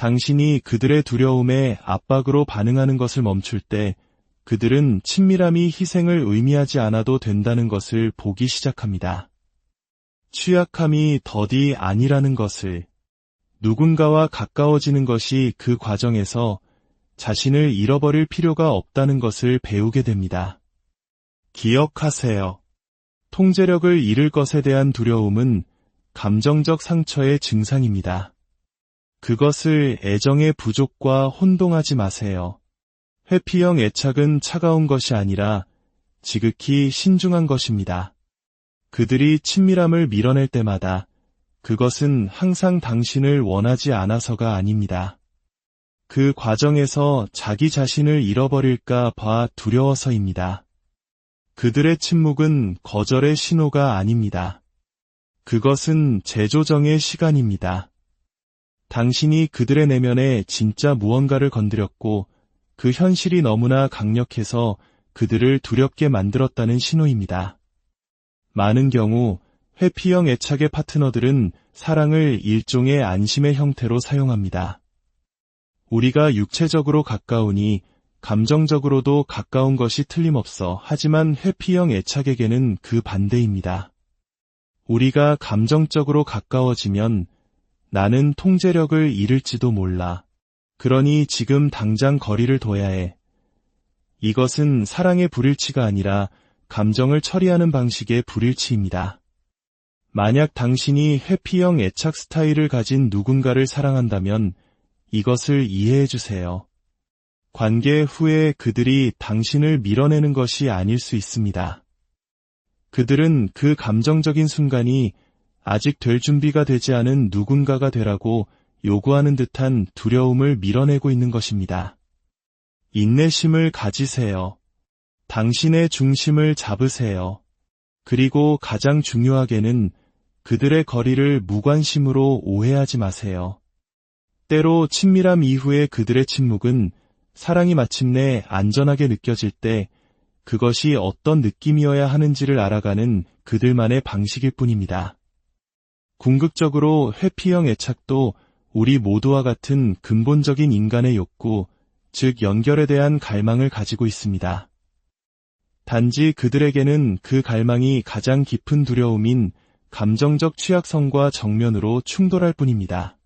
당신이 그들의 두려움에 압박으로 반응하는 것을 멈출 때 그들은 친밀함이 희생을 의미하지 않아도 된다는 것을 보기 시작합니다. 취약함이 덫이 아니라는 것을, 누군가와 가까워지는 것이 그 과정에서 자신을 잃어버릴 필요가 없다는 것을 배우게 됩니다. 기억하세요. 통제력을 잃을 것에 대한 두려움은 감정적 상처의 증상입니다. 그것을 애정의 부족과 혼동하지 마세요. 회피형 애착은 차가운 것이 아니라 지극히 신중한 것입니다. 그들이 친밀함을 밀어낼 때마다 그것은 항상 당신을 원하지 않아서가 아닙니다. 그 과정에서 자기 자신을 잃어버릴까 봐 두려워서입니다. 그들의 침묵은 거절의 신호가 아닙니다. 그것은 재조정의 시간입니다. 당신이 그들의 내면에 진짜 무언가를 건드렸고 그 현실이 너무나 강력해서 그들을 두렵게 만들었다는 신호입니다. 많은 경우 회피형 애착의 파트너들은 사랑을 일종의 안심의 형태로 사용합니다. 우리가 육체적으로 가까우니 감정적으로도 가까운 것이 틀림없어. 하지만 회피형 애착에게는 그 반대입니다. 우리가 감정적으로 가까워지면 나는 통제력을 잃을지도 몰라. 그러니 지금 당장 거리를 둬야 해. 이것은 사랑의 불일치가 아니라 감정을 처리하는 방식의 불일치입니다. 만약 당신이 회피형 애착 스타일을 가진 누군가를 사랑한다면 이것을 이해해 주세요. 관계 후에 그들이 당신을 밀어내는 것이 아닐 수 있습니다. 그들은 그 감정적인 순간이 아직 될 준비가 되지 않은 누군가가 되라고 요구하는 듯한 두려움을 밀어내고 있는 것입니다. 인내심을 가지세요. 당신의 중심을 잡으세요. 그리고 가장 중요하게는 그들의 거리를 무관심으로 오해하지 마세요. 때로 친밀함 이후의 그들의 침묵은 사랑이 마침내 안전하게 느껴질 때 그것이 어떤 느낌이어야 하는지를 알아가는 그들만의 방식일 뿐입니다. 궁극적으로 회피형 애착도 우리 모두와 같은 근본적인 인간의 욕구, 즉 연결에 대한 갈망을 가지고 있습니다. 단지 그들에게는 그 갈망이 가장 깊은 두려움인 감정적 취약성과 정면으로 충돌할 뿐입니다.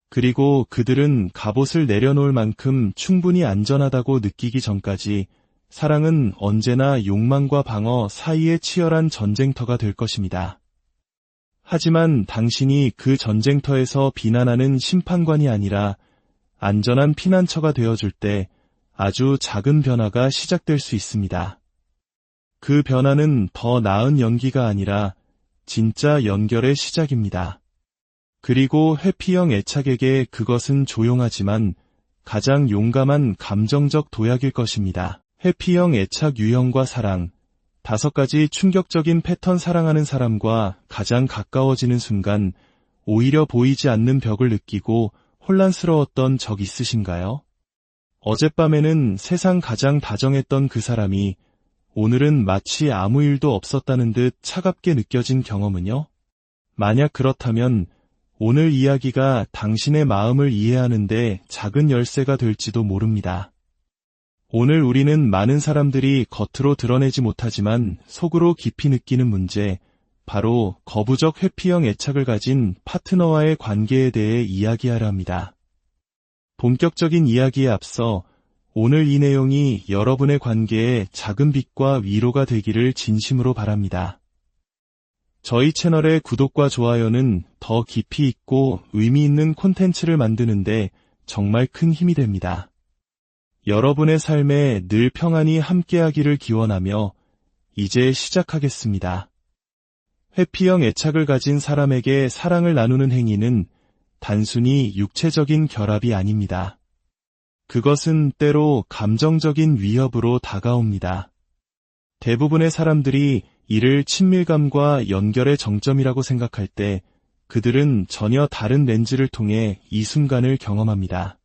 그리고 그들은 갑옷을 내려놓을 만큼 충분히 안전하다고 느끼기 전까지 사랑은 언제나 욕망과 방어 사이의 치열한 전쟁터가 될 것입니다. 하지만 당신이 그 전쟁터에서 비난하는 심판관이 아니라 안전한 피난처가 되어줄 때 아주 작은 변화가 시작될 수 있습니다. 그 변화는 더 나은 연기가 아니라 진짜 연결의 시작입니다. 그리고 회피형 애착에게 그것은 조용하지만 가장 용감한 감정적 도약일 것입니다. 회피형 애착 유형과 사랑, 5가지 충격적인 패턴. 사랑하는 사람과 가장 가까워지는 순간 오히려 보이지 않는 벽을 느끼고 혼란스러웠던 적 있으신가요? 어젯밤에는 세상 가장 다정했던 그 사람이 오늘은 마치 아무 일도 없었다는 듯 차갑게 느껴진 경험은요? 만약 그렇다면 오늘 이야기가 당신의 마음을 이해하는데 작은 열쇠가 될지도 모릅니다. 오늘 우리는 많은 사람들이 겉으로 드러내지 못하지만 속으로 깊이 느끼는 문제, 바로 거부적 회피형 애착을 가진 파트너와의 관계에 대해 이야기하려 합니다. 본격적인 이야기에 앞서 오늘 이 내용이 여러분의 관계에 작은 빛과 위로가 되기를 진심으로 바랍니다. 저희 채널의 구독과 좋아요는 더 깊이 있고 의미 있는 콘텐츠를 만드는데 정말 큰 힘이 됩니다. 여러분의 삶에 늘 평안이 함께하기를 기원하며 이제 시작하겠습니다. 회피형 애착을 가진 사람에게 사랑을 나누는 행위는 단순히 육체적인 결합이 아닙니다. 그것은 때로 감정적인 위협으로 다가옵니다. 대부분의 사람들이 이를 친밀감과 연결의 정점이라고 생각할 때 그들은 전혀 다른 렌즈를 통해 이 순간을 경험합니다.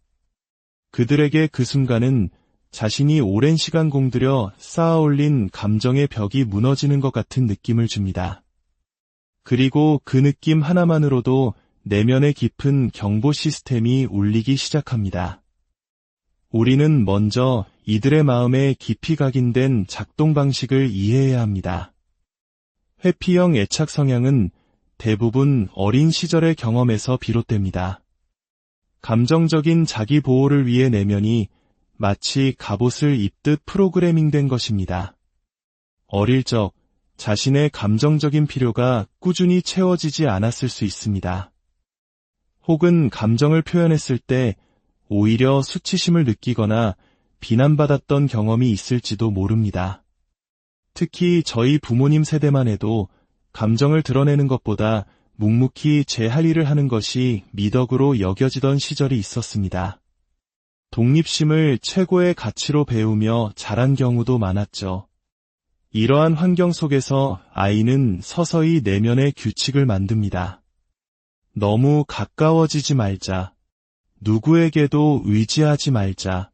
그들에게 그 순간은 자신이 오랜 시간 공들여 쌓아올린 감정의 벽이 무너지는 것 같은 느낌을 줍니다. 그리고 그 느낌 하나만으로도 내면의 깊은 경보 시스템이 울리기 시작합니다. 우리는 먼저 이들의 마음에 깊이 각인된 작동 방식을 이해해야 합니다. 회피형 애착 성향은 대부분 어린 시절의 경험에서 비롯됩니다. 감정적인 자기 보호를 위해 내면이 마치 갑옷을 입듯 프로그래밍된 것입니다. 어릴 적 자신의 감정적인 필요가 꾸준히 채워지지 않았을 수 있습니다. 혹은 감정을 표현했을 때 오히려 수치심을 느끼거나 비난받았던 경험이 있을지도 모릅니다. 특히 저희 부모님 세대만 해도 감정을 드러내는 것보다 묵묵히 제 할 일을 하는 것이 미덕으로 여겨지던 시절이 있었습니다. 독립심을 최고의 가치로 배우며 자란 경우도 많았죠. 이러한 환경 속에서 아이는 서서히 내면의 규칙을 만듭니다. 너무 가까워지지 말자. 누구에게도 의지하지 말자.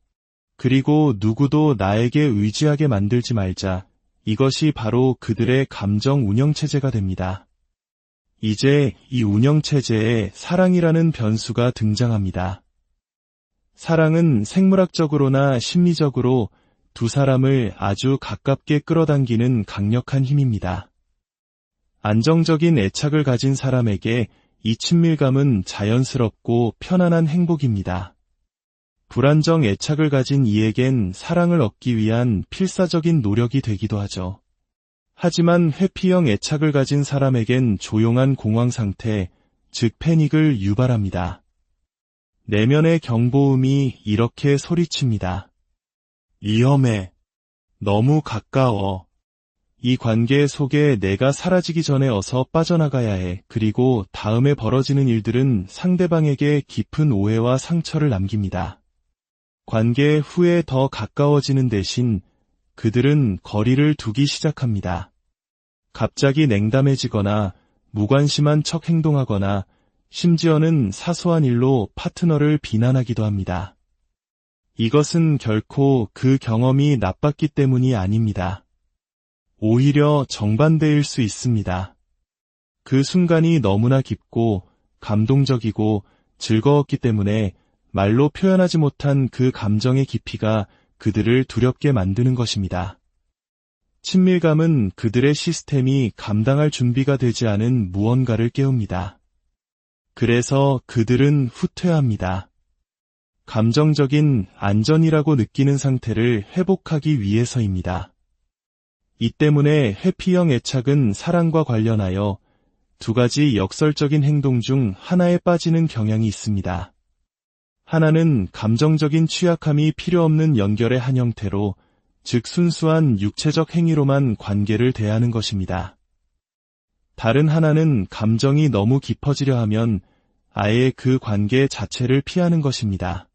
그리고 누구도 나에게 의지하게 만들지 말자. 이것이 바로 그들의 감정 운영체제가 됩니다. 이제 이 운영체제에 사랑이라는 변수가 등장합니다. 사랑은 생물학적으로나 심리적으로 두 사람을 아주 가깝게 끌어당기는 강력한 힘입니다. 안정적인 애착을 가진 사람에게 이 친밀감은 자연스럽고 편안한 행복입니다. 불안정 애착을 가진 이에겐 사랑을 얻기 위한 필사적인 노력이 되기도 하죠. 하지만 회피형 애착을 가진 사람에겐 조용한 공황 상태, 즉 패닉을 유발합니다. 내면의 경보음이 이렇게 소리칩니다. 위험해. 너무 가까워. 이 관계 속에 내가 사라지기 전에 어서 빠져나가야 해. 그리고 다음에 벌어지는 일들은 상대방에게 깊은 오해와 상처를 남깁니다. 관계 후에 더 가까워지는 대신 그들은 거리를 두기 시작합니다. 갑자기 냉담해지거나 무관심한 척 행동하거나 심지어는 사소한 일로 파트너를 비난하기도 합니다. 이것은 결코 그 경험이 나빴기 때문이 아닙니다. 오히려 정반대일 수 있습니다. 그 순간이 너무나 깊고 감동적이고 즐거웠기 때문에 말로 표현하지 못한 그 감정의 깊이가 그들을 두렵게 만드는 것입니다. 친밀감은 그들의 시스템이 감당할 준비가 되지 않은 무언가를 깨웁니다. 그래서 그들은 후퇴합니다. 감정적인 안전이라고 느끼는 상태를 회복하기 위해서입니다. 이 때문에 회피형 애착은 사랑과 관련하여 두 가지 역설적인 행동 중 하나에 빠지는 경향이 있습니다. 하나는 감정적인 취약함이 필요 없는 연결의 한 형태로, 즉 순수한 육체적 행위로만 관계를 대하는 것입니다. 다른 하나는 감정이 너무 깊어지려 하면 아예 그 관계 자체를 피하는 것입니다.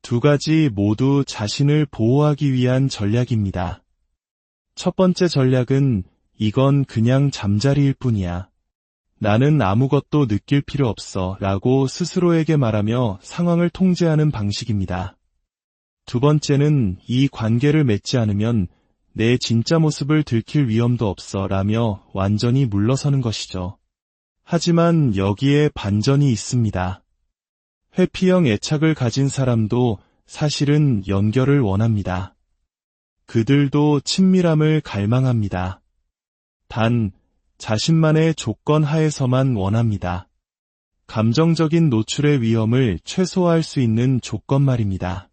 두 가지 모두 자신을 보호하기 위한 전략입니다. 첫 번째 전략은 이건 그냥 잠자리일 뿐이야. 나는 아무것도 느낄 필요 없어 라고 스스로에게 말하며 상황을 통제하는 방식입니다. 두 번째는 이 관계를 맺지 않으면 내 진짜 모습을 들킬 위험도 없어 라며 완전히 물러서는 것이죠. 하지만 여기에 반전이 있습니다. 회피형 애착을 가진 사람도 사실은 연결을 원합니다. 그들도 친밀함을 갈망합니다. 단, 자신만의 조건 하에서만 원합니다. 감정적인 노출의 위험을 최소화할 수 있는 조건 말입니다.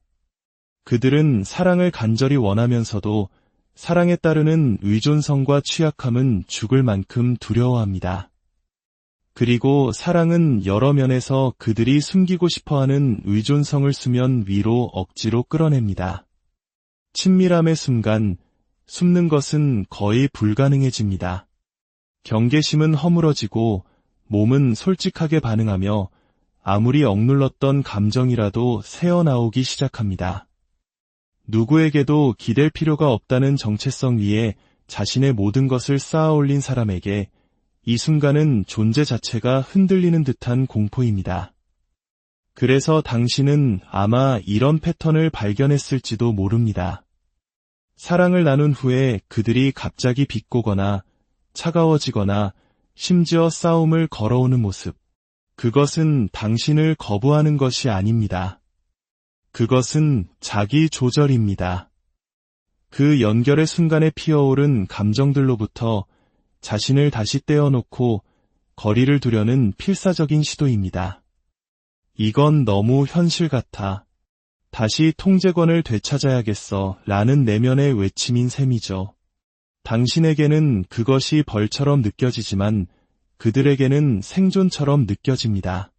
그들은 사랑을 간절히 원하면서도 사랑에 따르는 의존성과 취약함은 죽을 만큼 두려워합니다. 그리고 사랑은 여러 면에서 그들이 숨기고 싶어하는 의존성을 수면 위로 억지로 끌어냅니다. 친밀함의 순간, 숨는 것은 거의 불가능해집니다. 경계심은 허물어지고 몸은 솔직하게 반응하며 아무리 억눌렀던 감정이라도 새어나오기 시작합니다. 누구에게도 기댈 필요가 없다는 정체성 위에 자신의 모든 것을 쌓아올린 사람에게 이 순간은 존재 자체가 흔들리는 듯한 공포입니다. 그래서 당신은 아마 이런 패턴을 발견했을지도 모릅니다. 사랑을 나눈 후에 그들이 갑자기 비꼬거나 차가워지거나 심지어 싸움을 걸어오는 모습. 그것은 당신을 거부하는 것이 아닙니다. 그것은 자기 조절입니다. 그 연결의 순간에 피어오른 감정들로부터 자신을 다시 떼어놓고 거리를 두려는 필사적인 시도입니다. 이건 너무 현실 같아. 다시 통제권을 되찾아야겠어 라는 내면의 외침인 셈이죠. 당신에게는 그것이 벌처럼 느껴지지만 그들에게는 생존처럼 느껴집니다.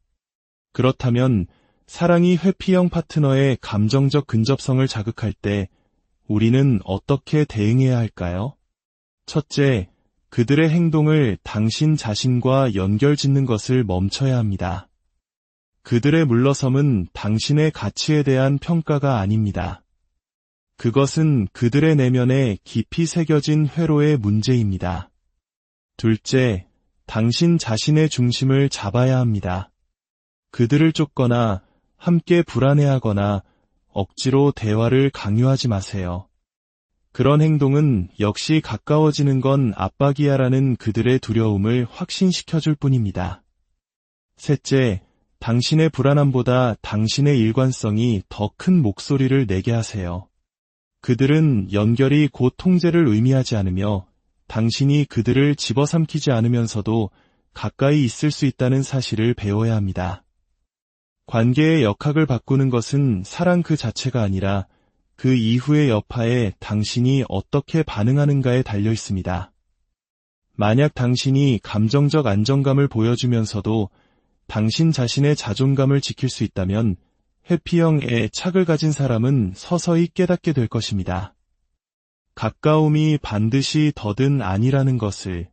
그렇다면 사랑이 회피형 파트너의 감정적 근접성을 자극할 때 우리는 어떻게 대응해야 할까요? 첫째, 그들의 행동을 당신 자신과 연결짓는 것을 멈춰야 합니다. 그들의 물러섬은 당신의 가치에 대한 평가가 아닙니다. 그것은 그들의 내면에 깊이 새겨진 회로의 문제입니다. 둘째, 당신 자신의 중심을 잡아야 합니다. 그들을 쫓거나 함께 불안해하거나 억지로 대화를 강요하지 마세요. 그런 행동은 역시 가까워지는 건 압박이야라는 그들의 두려움을 확신시켜줄 뿐입니다. 셋째, 당신의 불안함보다 당신의 일관성이 더 큰 목소리를 내게 하세요. 그들은 연결이 곧 통제를 의미하지 않으며 당신이 그들을 집어삼키지 않으면서도 가까이 있을 수 있다는 사실을 배워야 합니다. 관계의 역학을 바꾸는 것은 사랑 그 자체가 아니라 그 이후의 여파에 당신이 어떻게 반응하는가에 달려 있습니다. 만약 당신이 감정적 안정감을 보여주면서도 당신 자신의 자존감을 지킬 수 있다면 회피형의 착을 가진 사람은 서서히 깨닫게 될 것입니다. 가까움이 반드시 덫은 아니라는 것을,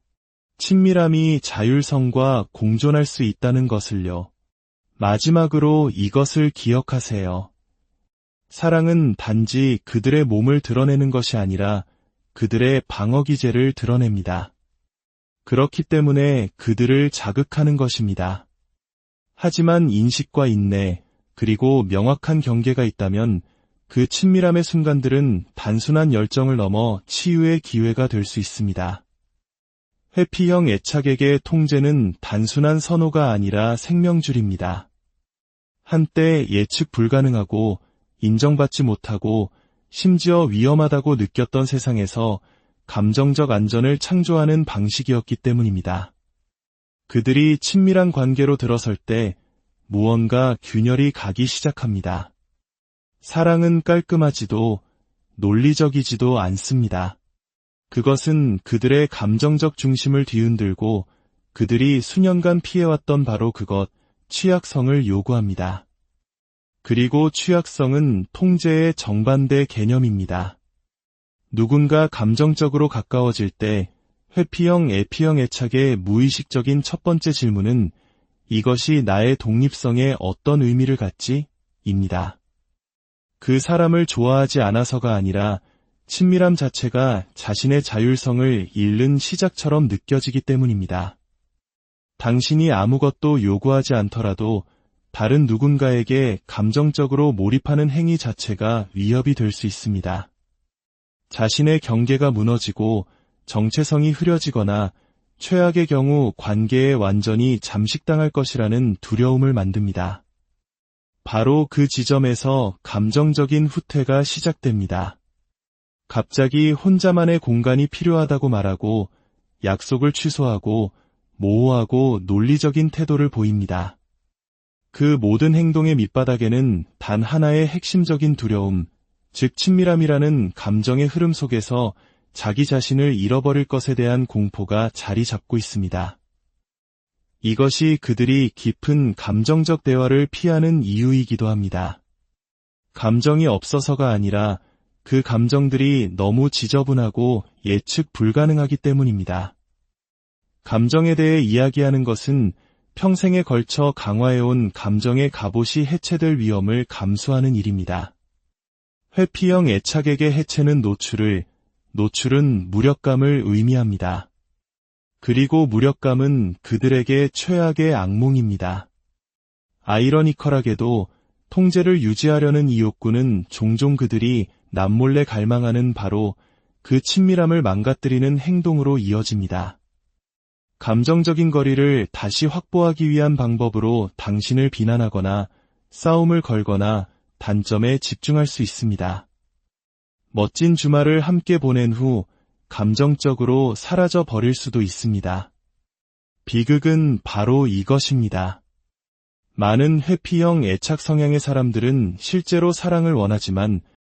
친밀함이 자율성과 공존할 수 있다는 것을요. 마지막으로 이것을 기억하세요. 사랑은 단지 그들의 몸을 드러내는 것이 아니라 그들의 방어 기제를 드러냅니다. 그렇기 때문에 그들을 자극하는 것입니다. 하지만 인식과 인내, 그리고 명확한 경계가 있다면 그 친밀함의 순간들은 단순한 열정을 넘어 치유의 기회가 될 수 있습니다. 회피형 애착에게 통제는 단순한 선호가 아니라 생명줄입니다. 한때 예측 불가능하고 인정받지 못하고 심지어 위험하다고 느꼈던 세상에서 감정적 안전을 창조하는 방식이었기 때문입니다. 그들이 친밀한 관계로 들어설 때 무언가 균열이 가기 시작합니다. 사랑은 깔끔하지도 논리적이지도 않습니다. 그것은 그들의 감정적 중심을 뒤흔들고 그들이 수년간 피해왔던 바로 그것, 취약성을 요구합니다. 그리고 취약성은 통제의 정반대 개념입니다. 누군가 감정적으로 가까워질 때 회피형, 애피형 애착의 무의식적인 첫 번째 질문은 이것이 나의 독립성에 어떤 의미를 갖지? 입니다. 그 사람을 좋아하지 않아서가 아니라 친밀함 자체가 자신의 자율성을 잃는 시작처럼 느껴지기 때문입니다. 당신이 아무것도 요구하지 않더라도 다른 누군가에게 감정적으로 몰입하는 행위 자체가 위협이 될 수 있습니다. 자신의 경계가 무너지고 정체성이 흐려지거나 최악의 경우 관계에 완전히 잠식당할 것이라는 두려움을 만듭니다. 바로 그 지점에서 감정적인 후퇴가 시작됩니다. 갑자기 혼자만의 공간이 필요하다고 말하고 약속을 취소하고 모호하고 논리적인 태도를 보입니다. 그 모든 행동의 밑바닥에는 단 하나의 핵심적인 두려움, 즉 친밀함이라는 감정의 흐름 속에서 자기 자신을 잃어버릴 것에 대한 공포가 자리 잡고 있습니다. 이것이 그들이 깊은 감정적 대화를 피하는 이유이기도 합니다. 감정이 없어서가 아니라 그 감정들이 너무 지저분하고 예측 불가능하기 때문입니다. 감정에 대해 이야기하는 것은 평생에 걸쳐 강화해온 감정의 갑옷이 해체될 위험을 감수하는 일입니다. 회피형 애착에게 해체는 노출은 무력감을 의미합니다. 그리고 무력감은 그들에게 최악의 악몽입니다. 아이러니컬하게도 통제를 유지하려는 이 욕구는 종종 그들이 남몰래 갈망하는 바로 그 친밀함을 망가뜨리는 행동으로 이어집니다. 감정적인 거리를 다시 확보하기 위한 방법으로 당신을 비난하거나 싸움을 걸거나 단점에 집중할 수 있습니다. 멋진 주말을 함께 보낸 후 감정적으로 사라져 버릴 수도 있습니다. 비극은 바로 이것입니다. 많은 회피형 애착 성향의 사람들은 실제로 사랑을 원하지만